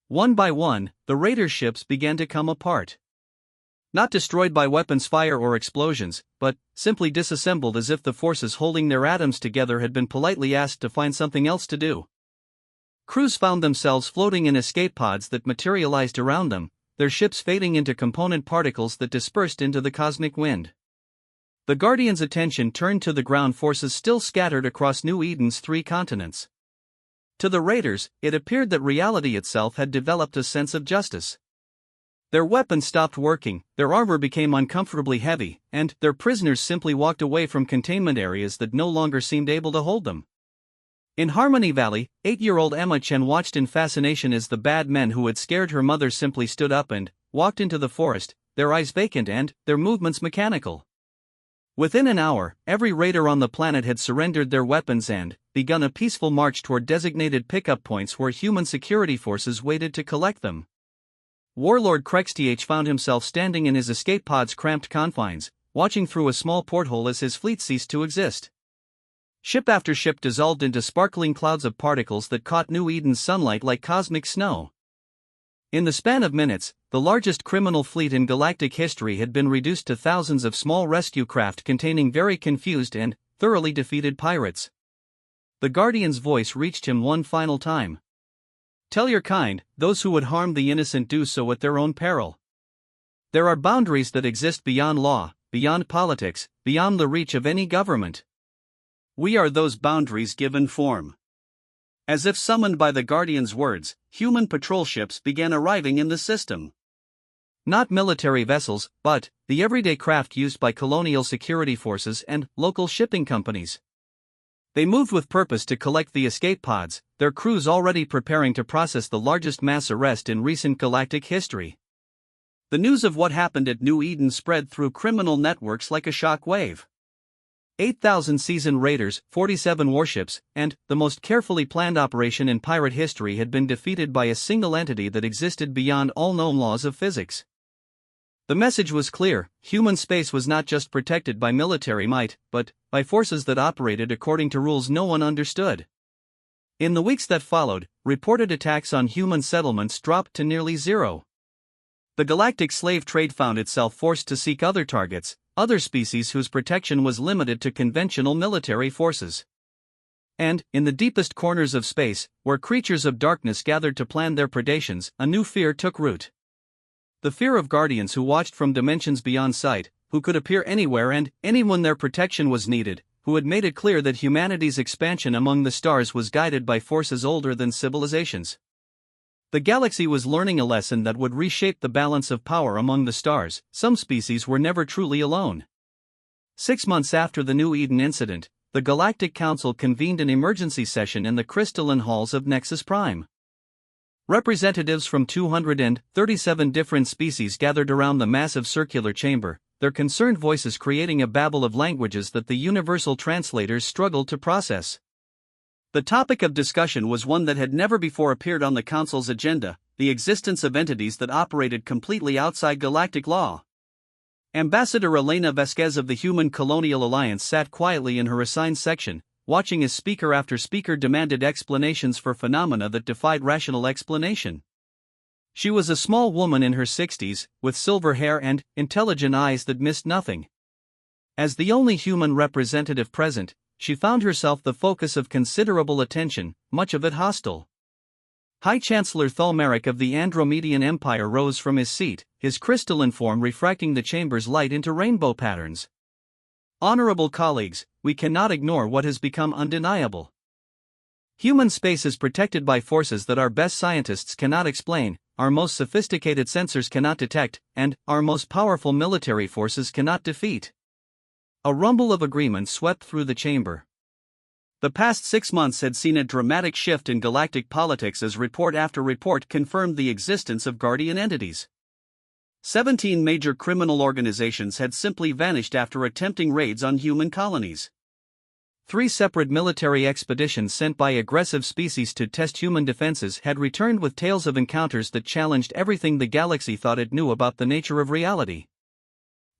One by one, the raider ships began to come apart. Not destroyed by weapons fire or explosions, but simply disassembled as if the forces holding their atoms together had been politely asked to find something else to do. Crews found themselves floating in escape pods that materialized around them, their ships fading into component particles that dispersed into the cosmic wind. The Guardians' attention turned to the ground forces still scattered across New Eden's 3 continents. To the raiders, it appeared that reality itself had developed a sense of justice. Their weapons stopped working, their armor became uncomfortably heavy, and their prisoners simply walked away from containment areas that no longer seemed able to hold them. In Harmony Valley, 8-year-old Emma Chen watched in fascination as the bad men who had scared her mother simply stood up and walked into the forest, their eyes vacant and their movements mechanical. Within an hour, every raider on the planet had surrendered their weapons and begun a peaceful march toward designated pickup points where human security forces waited to collect them. Warlord Krexth found himself standing in his escape pod's cramped confines, watching through a small porthole as his fleet ceased to exist. Ship after ship dissolved into sparkling clouds of particles that caught New Eden's sunlight like cosmic snow. In the span of minutes, the largest criminal fleet in galactic history had been reduced to thousands of small rescue craft containing very confused and thoroughly defeated pirates. The Guardian's voice reached him one final time. "Tell your kind, those who would harm the innocent do so at their own peril. There are boundaries that exist beyond law, beyond politics, beyond the reach of any government. We are those boundaries given form." As if summoned by the Guardian's words, human patrol ships began arriving in the system. Not military vessels, but the everyday craft used by colonial security forces and local shipping companies. They moved with purpose to collect the escape pods, their crews already preparing to process the largest mass arrest in recent galactic history. The news of what happened at New Eden spread through criminal networks like a shock wave. 8,000 seasoned raiders, 47 warships, and the most carefully planned operation in pirate history had been defeated by a single entity that existed beyond all known laws of physics. The message was clear: human space was not just protected by military might, but by forces that operated according to rules no one understood. In the weeks that followed, reported attacks on human settlements dropped to nearly zero. The galactic slave trade found itself forced to seek other targets, other species whose protection was limited to conventional military forces. And, in the deepest corners of space, where creatures of darkness gathered to plan their predations, a new fear took root. The fear of guardians who watched from dimensions beyond sight, who could appear anywhere and anyone their protection was needed, who had made it clear that humanity's expansion among the stars was guided by forces older than civilizations. The galaxy was learning a lesson that would reshape the balance of power among the stars. Some species were never truly alone. 6 months after the New Eden incident, the Galactic Council convened an emergency session in the crystalline halls of Nexus Prime. Representatives from 237 different species gathered around the massive circular chamber, their concerned voices creating a babble of languages that the universal translators struggled to process. The topic of discussion was one that had never before appeared on the Council's agenda: the existence of entities that operated completely outside galactic law. Ambassador Elena Vasquez of the Human Colonial Alliance sat quietly in her assigned section, watching as speaker after speaker demanded explanations for phenomena that defied rational explanation. She was a small woman in her 60s, with silver hair and intelligent eyes that missed nothing. As the only human representative present, she found herself the focus of considerable attention, much of it hostile. High Chancellor Thulmeric of the Andromedian Empire rose from his seat, his crystalline form refracting the chamber's light into rainbow patterns. Honorable colleagues, we cannot ignore what has become undeniable. Human space is protected by forces that our best scientists cannot explain, our most sophisticated sensors cannot detect, and our most powerful military forces cannot defeat. A rumble of agreement swept through the chamber. The past 6 months had seen a dramatic shift in galactic politics as report after report confirmed the existence of guardian entities. 17 major criminal organizations had simply vanished after attempting raids on human colonies. 3 separate military expeditions sent by aggressive species to test human defenses had returned with tales of encounters that challenged everything the galaxy thought it knew about the nature of reality.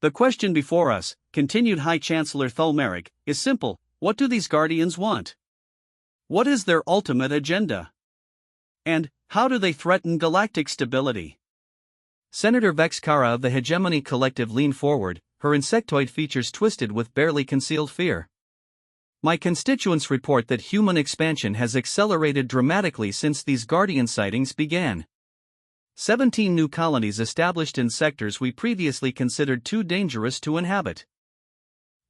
The question before us, continued High Chancellor Thulmeric, is simple: what do these guardians want? What is their ultimate agenda? And How do they threaten galactic stability? Senator Vex Kara of the Hegemony Collective leaned forward, her insectoid features twisted with barely concealed fear. My constituents report that human expansion has accelerated dramatically since these Guardian sightings began. 17 new colonies established in sectors we previously considered too dangerous to inhabit.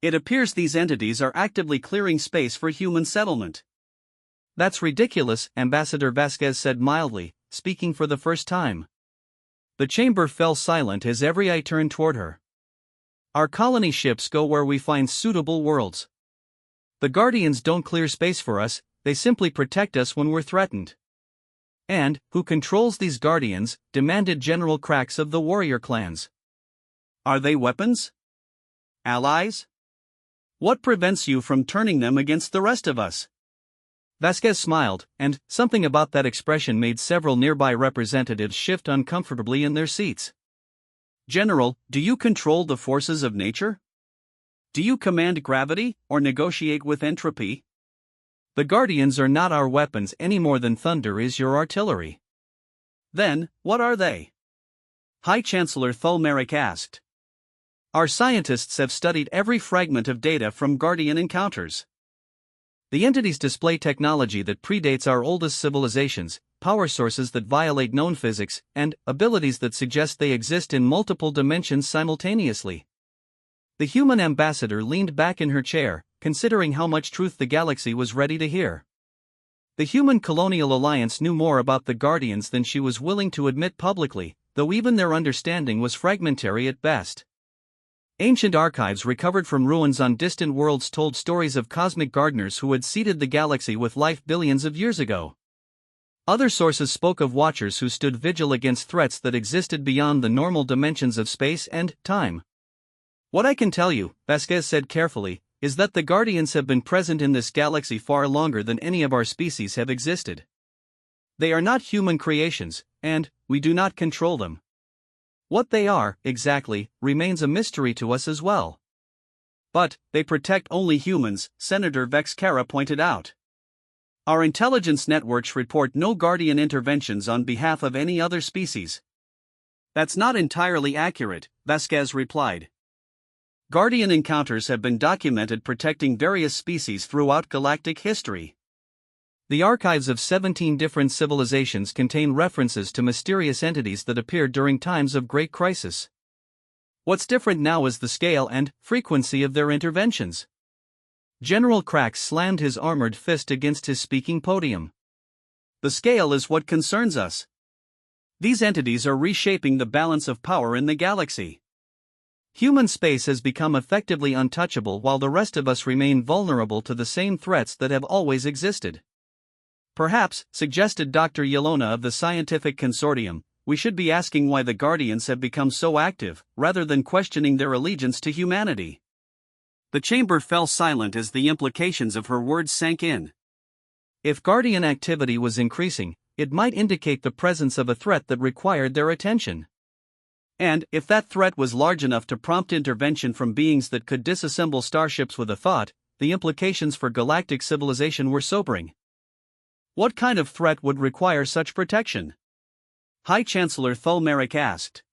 It appears these entities are actively clearing space for human settlement. That's ridiculous, Ambassador Vasquez said mildly, speaking for the first time. The chamber fell silent as every eye turned toward her. Our colony ships go where we find suitable worlds. The Guardians don't clear space for us, they simply protect us when we're threatened. And, who controls these Guardians? Demanded General Cracks of the warrior clans. Are they weapons? Allies? What prevents you from turning them against the rest of us? Vasquez smiled, and something about that expression made several nearby representatives shift uncomfortably in their seats. General, do you control the forces of nature? Do you command gravity, or negotiate with entropy? The Guardians are not our weapons any more than thunder is your artillery. Then, what are they? High Chancellor Thulmeric asked. Our scientists have studied every fragment of data from Guardian encounters. The entities display technology that predates our oldest civilizations, power sources that violate known physics, and abilities that suggest they exist in multiple dimensions simultaneously. The human ambassador leaned back in her chair, considering how much truth the galaxy was ready to hear. The Human Colonial Alliance knew more about the Guardians than she was willing to admit publicly, though even their understanding was fragmentary at best. Ancient archives recovered from ruins on distant worlds told stories of cosmic gardeners who had seeded the galaxy with life billions of years ago. Other sources spoke of watchers who stood vigil against threats that existed beyond the normal dimensions of space and time. What I can tell you, Vasquez said carefully, is that the Guardians have been present in this galaxy far longer than any of our species have existed. They are not human creations, and we do not control them. What they are, exactly, remains a mystery to us as well. But, they protect only humans, Senator Vex Kara pointed out. Our intelligence networks report no Guardian interventions on behalf of any other species. That's not entirely accurate, Vasquez replied. Guardian encounters have been documented protecting various species throughout galactic history. The archives of 17 different civilizations contain references to mysterious entities that appeared during times of great crisis. What's different now is the scale and frequency of their interventions. General Cracks slammed his armored fist against his speaking podium. The scale is what concerns us. These entities are reshaping the balance of power in the galaxy. Human space has become effectively untouchable while the rest of us remain vulnerable to the same threats that have always existed. Perhaps, suggested Dr. Yelona of the Scientific Consortium, we should be asking why the Guardians have become so active, rather than questioning their allegiance to humanity. The chamber fell silent as the implications of her words sank in. If Guardian activity was increasing, it might indicate the presence of a threat that required their attention. And, if that threat was large enough to prompt intervention from beings that could disassemble starships with a thought, the implications for galactic civilization were sobering. What kind of threat would require such protection? High Chancellor Thulmeric asked.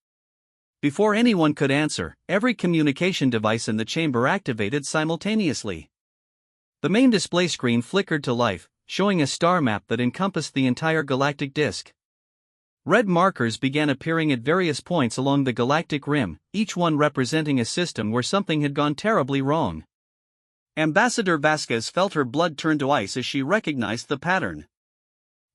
Before anyone could answer, every communication device in the chamber activated simultaneously. The main display screen flickered to life, showing a star map that encompassed the entire galactic disk. Red markers began appearing at various points along the galactic rim, each one representing a system where something had gone terribly wrong. Ambassador Vasquez felt her blood turn to ice as she recognized the pattern.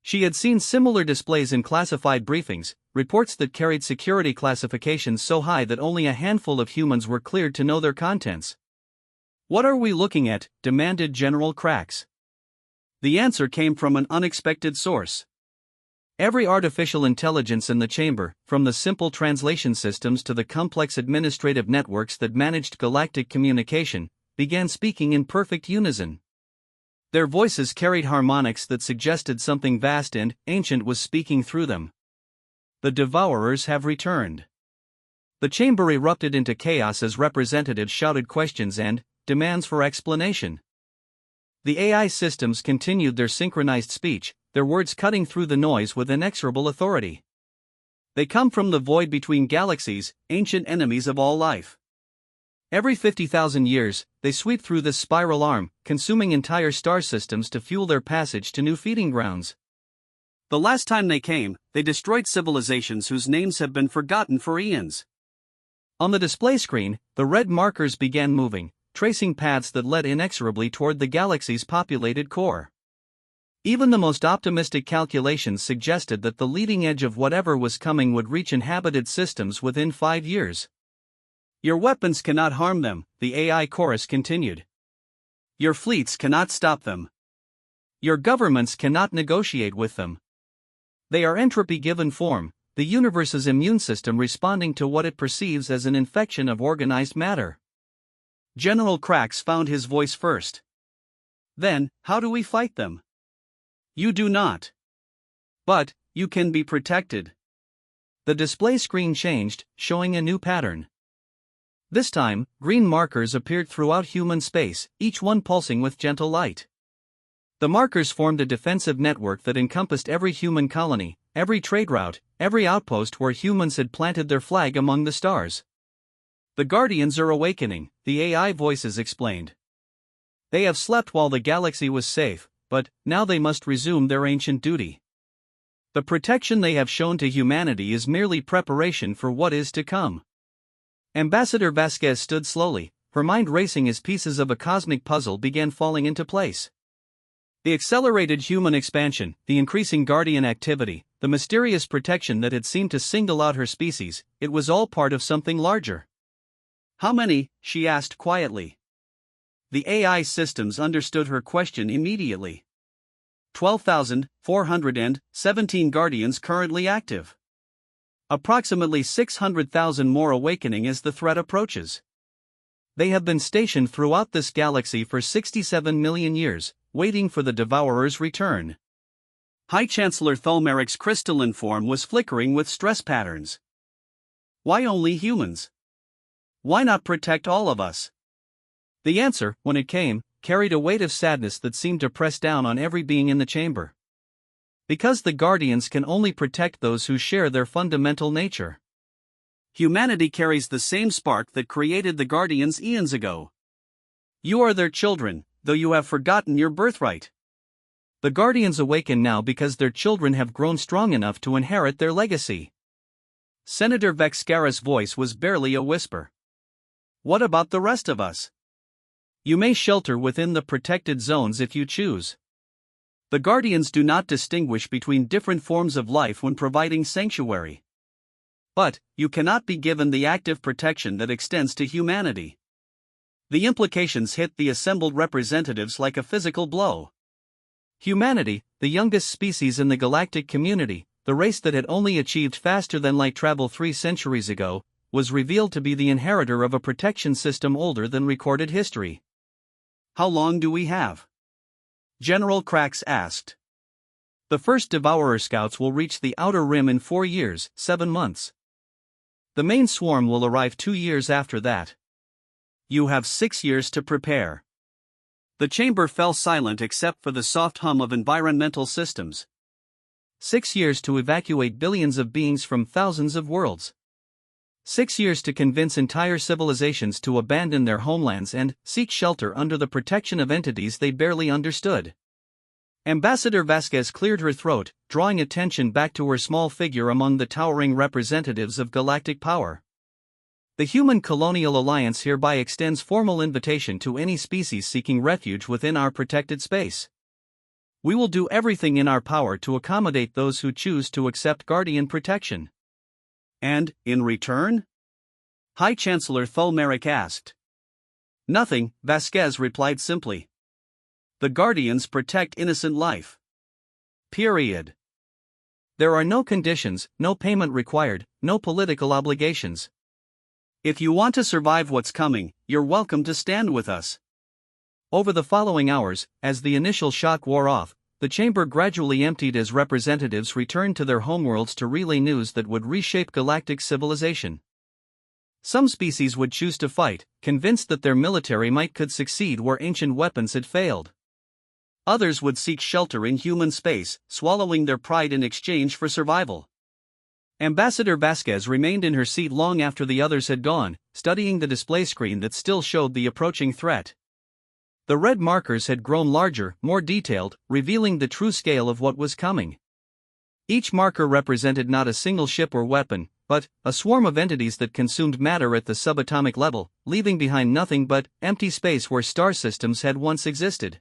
She had seen similar displays in classified briefings, reports that carried security classifications so high that only a handful of humans were cleared to know their contents. What are we looking at? Demanded General Cracks. The answer came from an unexpected source. Every artificial intelligence in the chamber, from the simple translation systems to the complex administrative networks that managed galactic communication, began speaking in perfect unison. Their voices carried harmonics that suggested something vast and ancient was speaking through them. The Devourers have returned. The chamber erupted into chaos as representatives shouted questions and demands for explanation. The AI systems continued their synchronized speech, their words cutting through the noise with inexorable authority. They come from the void between galaxies, ancient enemies of all life. Every 50,000 years, they sweep through this spiral arm, consuming entire star systems to fuel their passage to new feeding grounds. The last time they came, they destroyed civilizations whose names have been forgotten for eons. On the display screen, the red markers began moving, tracing paths that led inexorably toward the galaxy's populated core. Even the most optimistic calculations suggested that the leading edge of whatever was coming would reach inhabited systems within 5 years. Your weapons cannot harm them, the AI chorus continued. Your fleets cannot stop them. Your governments cannot negotiate with them. They are entropy given form, the universe's immune system responding to what it perceives as an infection of organized matter. General Krax found his voice first. Then, how do we fight them? You do not. But, you can be protected. The display screen changed, showing a new pattern. This time, green markers appeared throughout human space, each one pulsing with gentle light. The markers formed a defensive network that encompassed every human colony, every trade route, every outpost where humans had planted their flag among the stars. The Guardians are awakening, the AI voices explained. They have slept while the galaxy was safe, but now they must resume their ancient duty. The protection they have shown to humanity is merely preparation for what is to come. Ambassador Vasquez stood slowly, her mind racing as pieces of a cosmic puzzle began falling into place. The accelerated human expansion, the increasing Guardian activity, the mysterious protection that had seemed to single out her species, it was all part of something larger. How many? She asked quietly. The AI systems understood her question immediately. 12,417 Guardians currently active. Approximately 600,000 more awakening as the threat approaches. They have been stationed throughout this galaxy for 67 million years, waiting for the Devourer's return. High Chancellor Thulmeric's crystalline form was flickering with stress patterns. Why only humans? Why not protect all of us? The answer, when it came, carried a weight of sadness that seemed to press down on every being in the chamber. Because the Guardians can only protect those who share their fundamental nature. Humanity carries the same spark that created the Guardians eons ago. You are their children, though you have forgotten your birthright. The Guardians awaken now because their children have grown strong enough to inherit their legacy. Senator Vexcara's voice was barely a whisper. What about the rest of us? You may shelter within the protected zones if you choose. The Guardians do not distinguish between different forms of life when providing sanctuary. But, you cannot be given the active protection that extends to humanity. The implications hit the assembled representatives like a physical blow. Humanity, the youngest species in the galactic community, the race that had only achieved faster than light travel 3 centuries ago, was revealed to be the inheritor of a protection system older than recorded history. How long do we have? General Krax asked. The first Devourer scouts will reach the outer rim in 4 years, 7 months. The main swarm will arrive 2 years after that. You have 6 years to prepare. The chamber fell silent except for the soft hum of environmental systems. 6 years to evacuate billions of beings from thousands of worlds. 6 years to convince entire civilizations to abandon their homelands and seek shelter under the protection of entities they barely understood. Ambassador Vasquez cleared her throat, drawing attention back to her small figure among the towering representatives of galactic power. The Human Colonial Alliance hereby extends formal invitation to any species seeking refuge within our protected space. We will do everything in our power to accommodate those who choose to accept Guardian protection. And, in return? High Chancellor Thulmeric asked. Nothing, Vasquez replied simply. The Guardians protect innocent life. Period. There are no conditions, no payment required, no political obligations. If you want to survive what's coming, you're welcome to stand with us. Over the following hours, as the initial shock wore off, the chamber gradually emptied as representatives returned to their homeworlds to relay news that would reshape galactic civilization. Some species would choose to fight, convinced that their military might could succeed where ancient weapons had failed. Others would seek shelter in human space, swallowing their pride in exchange for survival. Ambassador Vasquez remained in her seat long after the others had gone, studying the display screen that still showed the approaching threat. The red markers had grown larger, more detailed, revealing the true scale of what was coming. Each marker represented not a single ship or weapon, but a swarm of entities that consumed matter at the subatomic level, leaving behind nothing but empty space where star systems had once existed.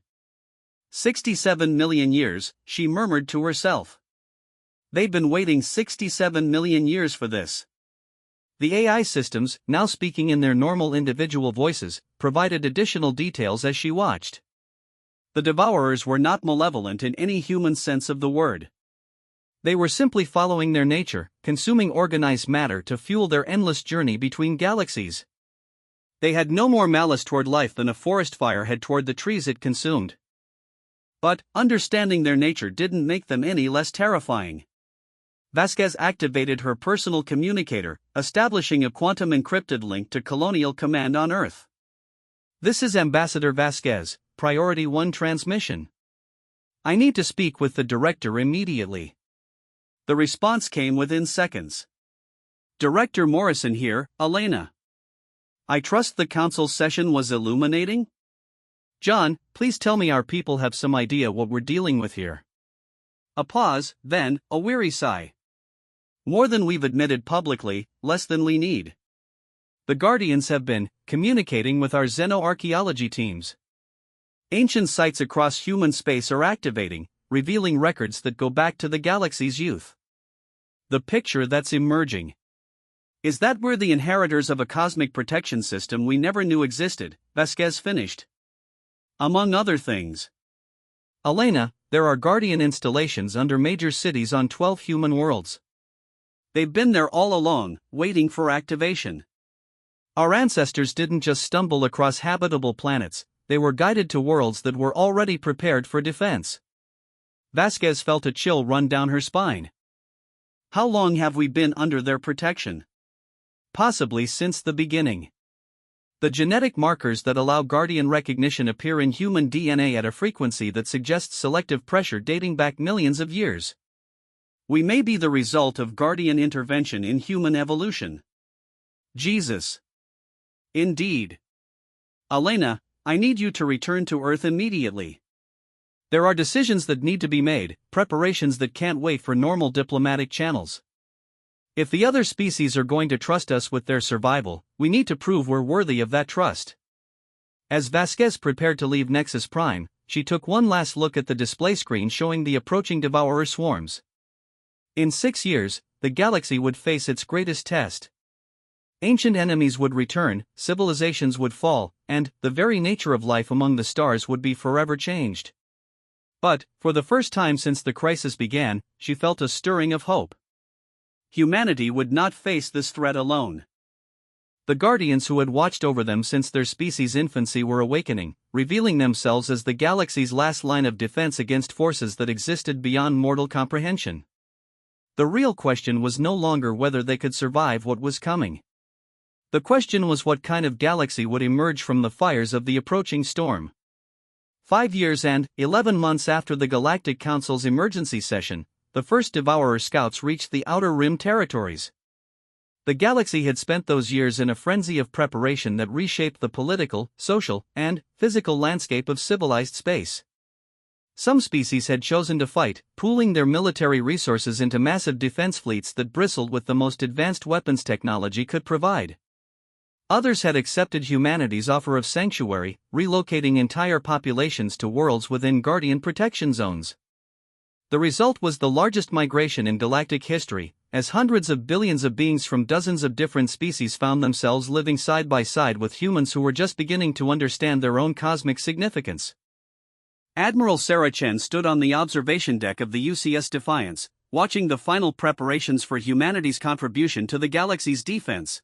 67 million years, she murmured to herself. They've been waiting 67 million years for this. The AI systems, now speaking in their normal individual voices, provided additional details as she watched. The Devourers were not malevolent in any human sense of the word. They were simply following their nature, consuming organized matter to fuel their endless journey between galaxies. They had no more malice toward life than a forest fire had toward the trees it consumed. But understanding their nature didn't make them any less terrifying. Vasquez activated her personal communicator, establishing a quantum encrypted link to Colonial Command on Earth. This is Ambassador Vasquez, Priority 1 transmission. I need to speak with the director immediately. The response came within seconds. Director Morrison here, Elena. I trust the council session was illuminating? John, please tell me our people have some idea what we're dealing with here. A pause, then, a weary sigh. More than we've admitted publicly, less than we need. The Guardians have been communicating with our xenoarchaeology teams. Ancient sites across human space are activating, revealing records that go back to the galaxy's youth. The picture that's emerging. Is that we're the inheritors of a cosmic protection system we never knew existed? Vasquez finished. Among other things. Elena, there are Guardian installations under major cities on 12 human worlds. They've been there all along, waiting for activation. Our ancestors didn't just stumble across habitable planets, they were guided to worlds that were already prepared for defense. Vasquez felt a chill run down her spine. How long have we been under their protection? Possibly since the beginning. The genetic markers that allow Guardian recognition appear in human DNA at a frequency that suggests selective pressure dating back millions of years. We may be the result of Guardian intervention in human evolution. Jesus. Indeed. Elena, I need you to return to Earth immediately. There are decisions that need to be made, preparations that can't wait for normal diplomatic channels. If the other species are going to trust us with their survival, we need to prove we're worthy of that trust. As Vasquez prepared to leave Nexus Prime, she took one last look at the display screen showing the approaching Devourer swarms. In 6 years, the galaxy would face its greatest test. Ancient enemies would return, civilizations would fall, and the very nature of life among the stars would be forever changed. But, for the first time since the crisis began, she felt a stirring of hope. Humanity would not face this threat alone. The Guardians who had watched over them since their species' infancy were awakening, revealing themselves as the galaxy's last line of defense against forces that existed beyond mortal comprehension. The real question was no longer whether they could survive what was coming. The question was what kind of galaxy would emerge from the fires of the approaching storm. 5 years and 11 months after the Galactic Council's emergency session, the first Devourer scouts reached the Outer Rim territories. The galaxy had spent those years in a frenzy of preparation that reshaped the political, social, and physical landscape of civilized space. Some species had chosen to fight, pooling their military resources into massive defense fleets that bristled with the most advanced weapons technology could provide. Others had accepted humanity's offer of sanctuary, relocating entire populations to worlds within Guardian protection zones. The result was the largest migration in galactic history, as hundreds of billions of beings from dozens of different species found themselves living side by side with humans who were just beginning to understand their own cosmic significance. Admiral Sarah Chen stood on the observation deck of the UCS Defiance, watching the final preparations for humanity's contribution to the galaxy's defense.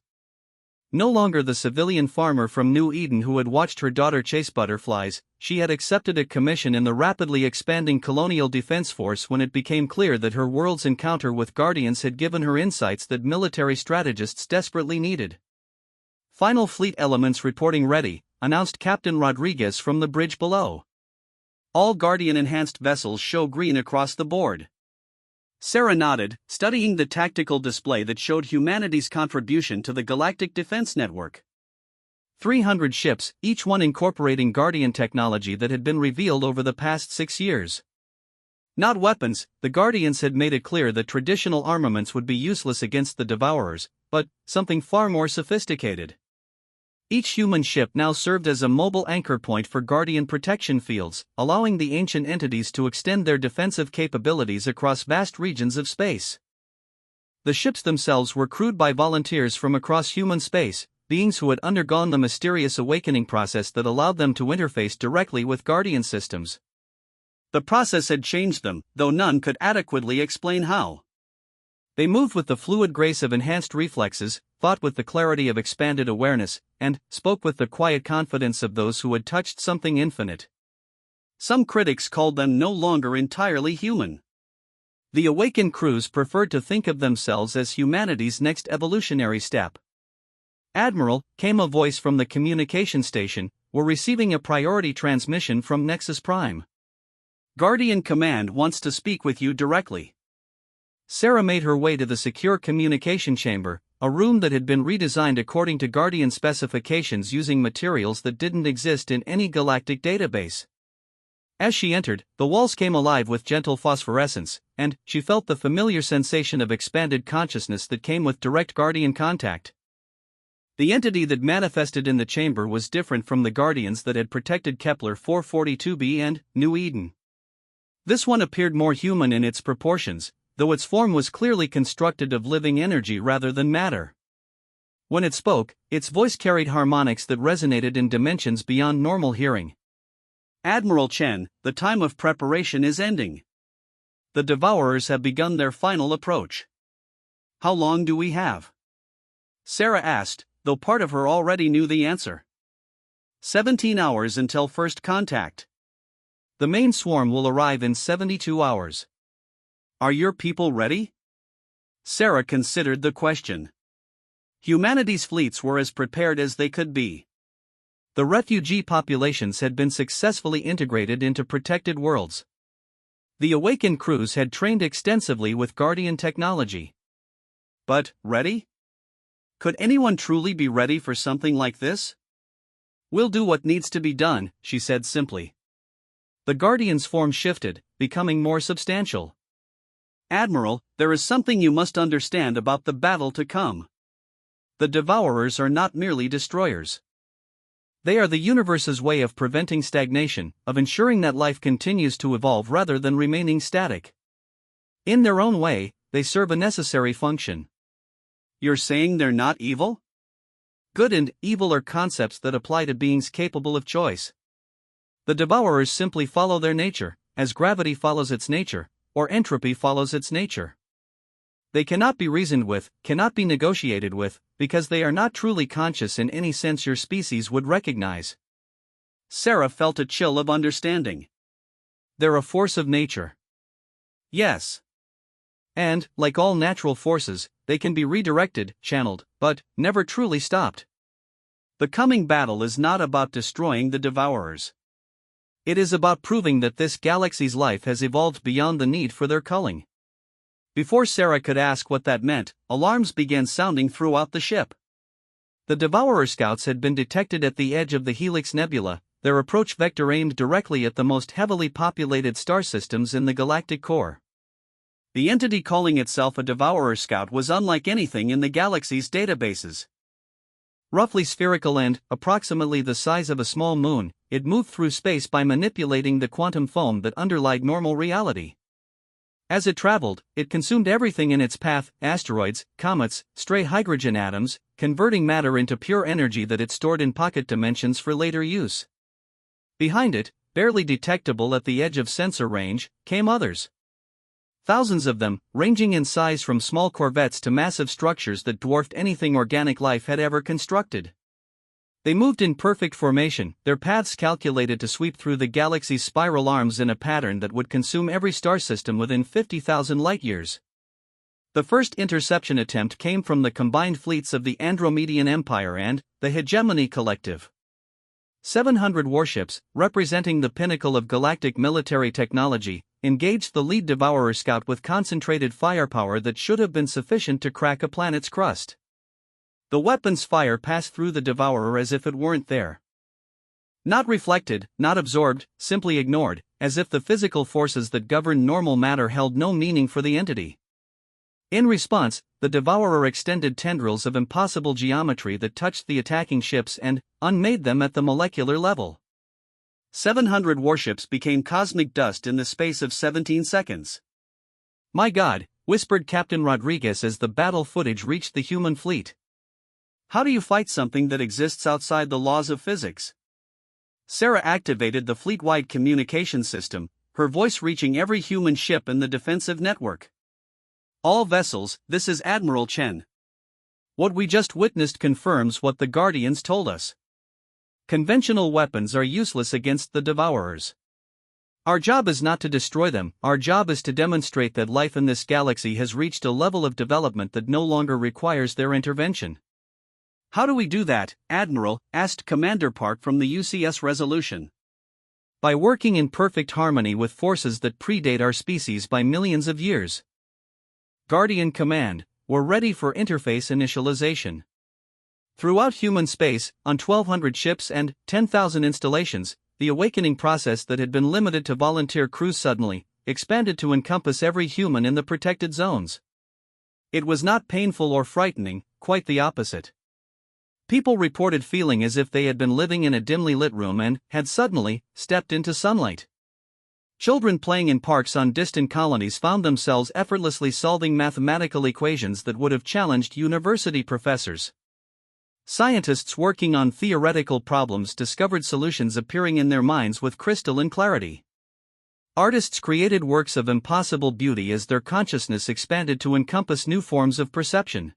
No longer the civilian farmer from New Eden who had watched her daughter chase butterflies, she had accepted a commission in the rapidly expanding Colonial Defense Force when it became clear that her world's encounter with Guardians had given her insights that military strategists desperately needed. "Final fleet elements reporting ready," announced Captain Rodriguez from the bridge below. All Guardian-enhanced vessels show green across the board. Sarah nodded, studying the tactical display that showed humanity's contribution to the Galactic Defense Network. 300 ships, each one incorporating Guardian technology that had been revealed over the past 6 years. Not weapons, the Guardians had made it clear that traditional armaments would be useless against the Devourers, but something far more sophisticated. Each human ship now served as a mobile anchor point for Guardian protection fields, allowing the ancient entities to extend their defensive capabilities across vast regions of space. The ships themselves were crewed by volunteers from across human space, beings who had undergone the mysterious awakening process that allowed them to interface directly with Guardian systems. The process had changed them, though none could adequately explain how. They moved with the fluid grace of enhanced reflexes, thought with the clarity of expanded awareness, and spoke with the quiet confidence of those who had touched something infinite. Some critics called them no longer entirely human. The awakened crews preferred to think of themselves as humanity's next evolutionary step. "Admiral," came a voice from the communication station, "we're receiving a priority transmission from Nexus Prime. Guardian Command wants to speak with you directly." Sarah made her way to the secure communication chamber, a room that had been redesigned according to Guardian specifications using materials that didn't exist in any galactic database. As she entered, the walls came alive with gentle phosphorescence, and she felt the familiar sensation of expanded consciousness that came with direct Guardian contact. The entity that manifested in the chamber was different from the Guardians that had protected Kepler 442b and New Eden. This one appeared more human in its proportions, though its form was clearly constructed of living energy rather than matter. When it spoke, its voice carried harmonics that resonated in dimensions beyond normal hearing. "Admiral Chen, the time of preparation is ending. The Devourers have begun their final approach. How long do we have?" Sarah asked, though part of her already knew the answer. 17 hours until first contact. The main swarm will arrive in 72 hours. Are your people ready? Sarah considered the question. Humanity's fleets were as prepared as they could be. The refugee populations had been successfully integrated into protected worlds. The awakened crews had trained extensively with Guardian technology. But, ready? Could anyone truly be ready for something like this? "We'll do what needs to be done," she said simply. The Guardian's form shifted, becoming more substantial. "Admiral, there is something you must understand about the battle to come. The Devourers are not merely destroyers. They are the universe's way of preventing stagnation, of ensuring that life continues to evolve rather than remaining static. In their own way, they serve a necessary function." You're saying they're not evil? Good and evil are concepts that apply to beings capable of choice. The Devourers simply follow their nature, as gravity follows its nature, or entropy follows its nature. They cannot be reasoned with, cannot be negotiated with, because they are not truly conscious in any sense your species would recognize. Sarah felt a chill of understanding. They're a force of nature. Yes. And, like all natural forces, they can be redirected, channeled, but never truly stopped. The coming battle is not about destroying the Devourers. It is about proving that this galaxy's life has evolved beyond the need for their culling. Before Sarah could ask what that meant, alarms began sounding throughout the ship. The Devourer scouts had been detected at the edge of the Helix Nebula, their approach vector aimed directly at the most heavily populated star systems in the galactic core. The entity calling itself a Devourer scout was unlike anything in the galaxy's databases. Roughly spherical and, approximately the size of a small moon, it moved through space by manipulating the quantum foam that underlied normal reality. As it traveled, it consumed everything in its path, asteroids, comets, stray hydrogen atoms, converting matter into pure energy that it stored in pocket dimensions for later use. Behind it, barely detectable at the edge of sensor range, came others. Thousands of them, ranging in size from small corvettes to massive structures that dwarfed anything organic life had ever constructed. They moved in perfect formation, their paths calculated to sweep through the galaxy's spiral arms in a pattern that would consume every star system within 50,000 light-years. The first interception attempt came from the combined fleets of the Andromedian Empire and the Hegemony Collective. 700 warships, representing the pinnacle of galactic military technology, engaged the lead Devourer scout with concentrated firepower that should have been sufficient to crack a planet's crust. The weapon's fire passed through the Devourer as if it weren't there. Not reflected, not absorbed, simply ignored, as if the physical forces that govern normal matter held no meaning for the entity. In response, the Devourer extended tendrils of impossible geometry that touched the attacking ships and unmade them at the molecular level. 700 warships became cosmic dust in the space of 17 seconds. "My God," whispered Captain Rodriguez as the battle footage reached the human fleet. "How do you fight something that exists outside the laws of physics?" Sarah activated the fleet-wide communication system, her voice reaching every human ship in the defensive network. "All vessels, this is Admiral Chen. What we just witnessed confirms what the Guardians told us. Conventional weapons are useless against the Devourers. Our job is not to destroy them, our job is to demonstrate that life in this galaxy has reached a level of development that no longer requires their intervention." "How do we do that, Admiral?" asked Commander Park from the UCS resolution. "By working in perfect harmony with forces that predate our species by millions of years. Guardian Command, we're ready for interface initialization." Throughout human space, on 1,200 ships and 10,000 installations, the awakening process that had been limited to volunteer crews suddenly expanded to encompass every human in the protected zones. It was not painful or frightening, quite the opposite. People reported feeling as if they had been living in a dimly lit room and had suddenly stepped into sunlight. Children playing in parks on distant colonies found themselves effortlessly solving mathematical equations that would have challenged university professors. Scientists working on theoretical problems discovered solutions appearing in their minds with crystalline clarity. Artists created works of impossible beauty as their consciousness expanded to encompass new forms of perception.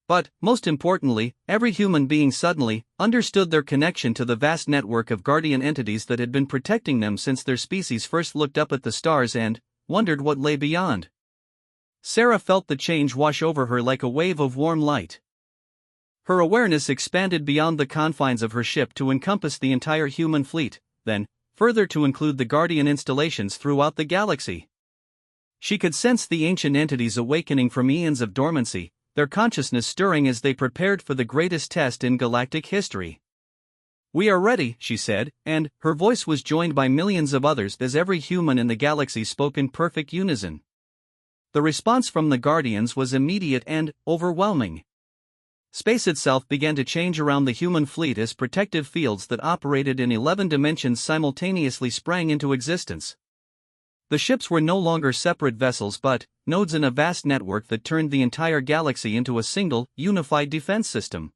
But, most importantly, every human being suddenly understood their connection to the vast network of guardian entities that had been protecting them since their species first looked up at the stars and wondered what lay beyond. Sarah felt the change wash over her like a wave of warm light. Her awareness expanded beyond the confines of her ship to encompass the entire human fleet, then, further to include the guardian installations throughout the galaxy. She could sense the ancient entities awakening from eons of dormancy, their consciousness stirring as they prepared for the greatest test in galactic history. "We are ready," she said, and her voice was joined by millions of others as every human in the galaxy spoke in perfect unison. The response from the Guardians was immediate and overwhelming. Space itself began to change around the human fleet as protective fields that operated in 11 dimensions simultaneously sprang into existence. The ships were no longer separate vessels but nodes in a vast network that turned the entire galaxy into a single, unified defense system.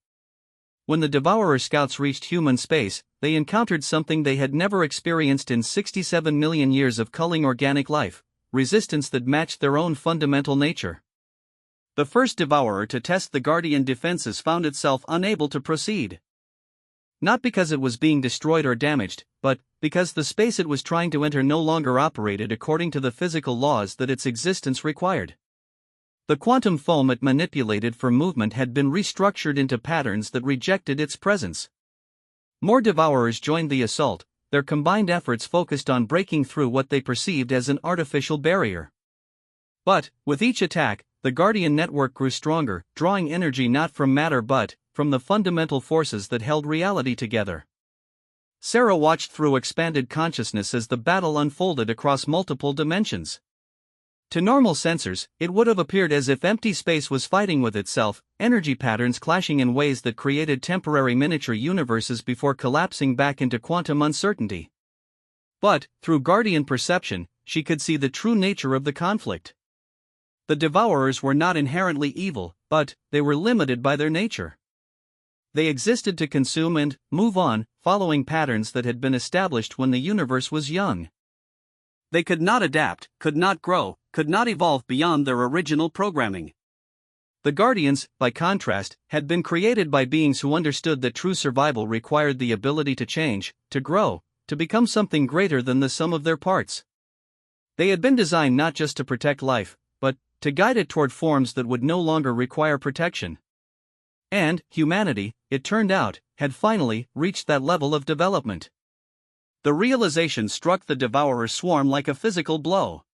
When the Devourer scouts reached human space, they encountered something they had never experienced in 67 million years of culling organic life: resistance that matched their own fundamental nature. The first Devourer to test the Guardian defenses found itself unable to proceed. Not because it was being destroyed or damaged, but because the space it was trying to enter no longer operated according to the physical laws that its existence required. The quantum foam it manipulated for movement had been restructured into patterns that rejected its presence. More Devourers joined the assault, their combined efforts focused on breaking through what they perceived as an artificial barrier. But, with each attack, the Guardian network grew stronger, drawing energy not from matter but from the fundamental forces that held reality together. Sarah watched through expanded consciousness as the battle unfolded across multiple dimensions. To normal sensors, it would have appeared as if empty space was fighting with itself, energy patterns clashing in ways that created temporary miniature universes before collapsing back into quantum uncertainty. But, through Guardian perception, she could see the true nature of the conflict. The Devourers were not inherently evil, but they were limited by their nature. They existed to consume and move on, following patterns that had been established when the universe was young. They could not adapt, could not grow, could not evolve beyond their original programming. The Guardians, by contrast, had been created by beings who understood that true survival required the ability to change, to grow, to become something greater than the sum of their parts. They had been designed not just to protect life, but to guide it toward forms that would no longer require protection. And humanity, it turned out, had finally reached that level of development. The realization struck the Devourer swarm like a physical blow.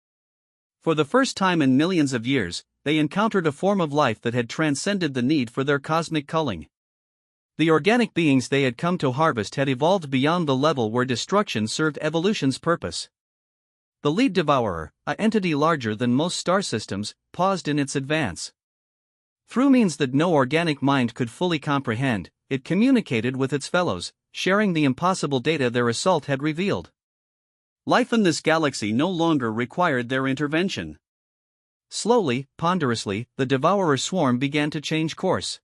For the first time in millions of years, they encountered a form of life that had transcended the need for their cosmic culling. The organic beings they had come to harvest had evolved beyond the level where destruction served evolution's purpose. The lead Devourer, an entity larger than most star systems, paused in its advance. Through means that no organic mind could fully comprehend, it communicated with its fellows, sharing the impossible data their assault had revealed. Life in this galaxy no longer required their intervention. Slowly, ponderously, the Devourer swarm began to change course.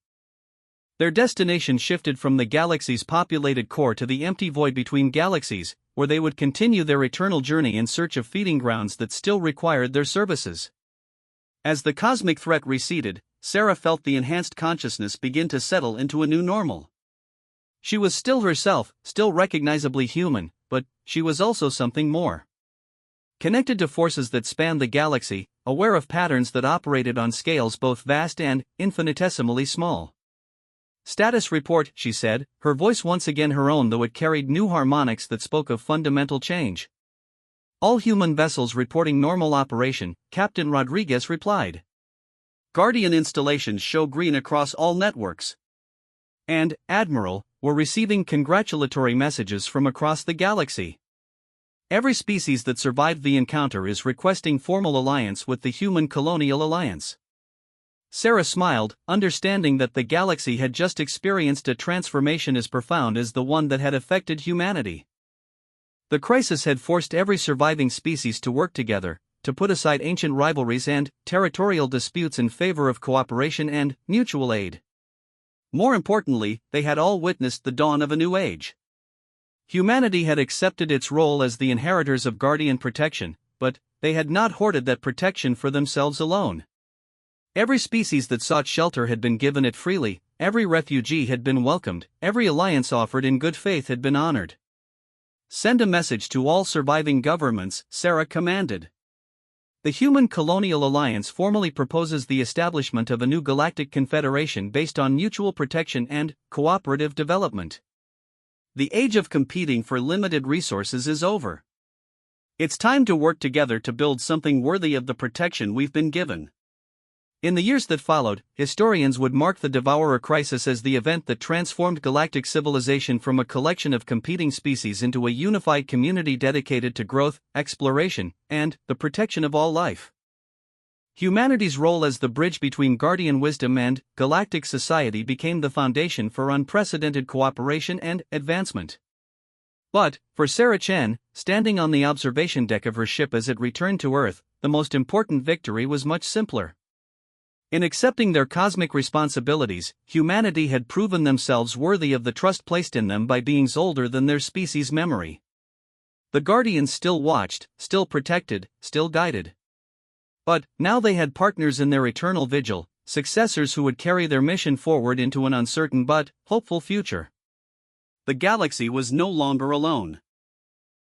Their destination shifted from the galaxy's populated core to the empty void between galaxies, where they would continue their eternal journey in search of feeding grounds that still required their services. As the cosmic threat receded, Sarah felt the enhanced consciousness begin to settle into a new normal. She was still herself, still recognizably human, but she was also something more. Connected to forces that spanned the galaxy, aware of patterns that operated on scales both vast and infinitesimally small. "Status report," she said, her voice once again her own, though it carried new harmonics that spoke of fundamental change. "All human vessels reporting normal operation," Captain Rodriguez replied. "Guardian installations show green across all networks." And, Admiral, "we're receiving congratulatory messages from across the galaxy. Every species that survived the encounter is requesting formal alliance with the Human Colonial Alliance." Sarah smiled, understanding that the galaxy had just experienced a transformation as profound as the one that had affected humanity. The crisis had forced every surviving species to work together, to put aside ancient rivalries and territorial disputes in favor of cooperation and mutual aid. More importantly, they had all witnessed the dawn of a new age. Humanity had accepted its role as the inheritors of guardian protection, but they had not hoarded that protection for themselves alone. Every species that sought shelter had been given it freely, every refugee had been welcomed, every alliance offered in good faith had been honored. "Send a message to all surviving governments," Sarah commanded. "The Human Colonial Alliance formally proposes the establishment of a new galactic confederation based on mutual protection and cooperative development. The age of competing for limited resources is over. It's time to work together to build something worthy of the protection we've been given." In the years that followed, historians would mark the Devourer crisis as the event that transformed galactic civilization from a collection of competing species into a unified community dedicated to growth, exploration, and the protection of all life. Humanity's role as the bridge between guardian wisdom and galactic society became the foundation for unprecedented cooperation and advancement. But, for Sarah Chen, standing on the observation deck of her ship as it returned to Earth, the most important victory was much simpler. In accepting their cosmic responsibilities, humanity had proven themselves worthy of the trust placed in them by beings older than their species' memory. The Guardians still watched, still protected, still guided. But now they had partners in their eternal vigil, successors who would carry their mission forward into an uncertain but hopeful future. The galaxy was no longer alone.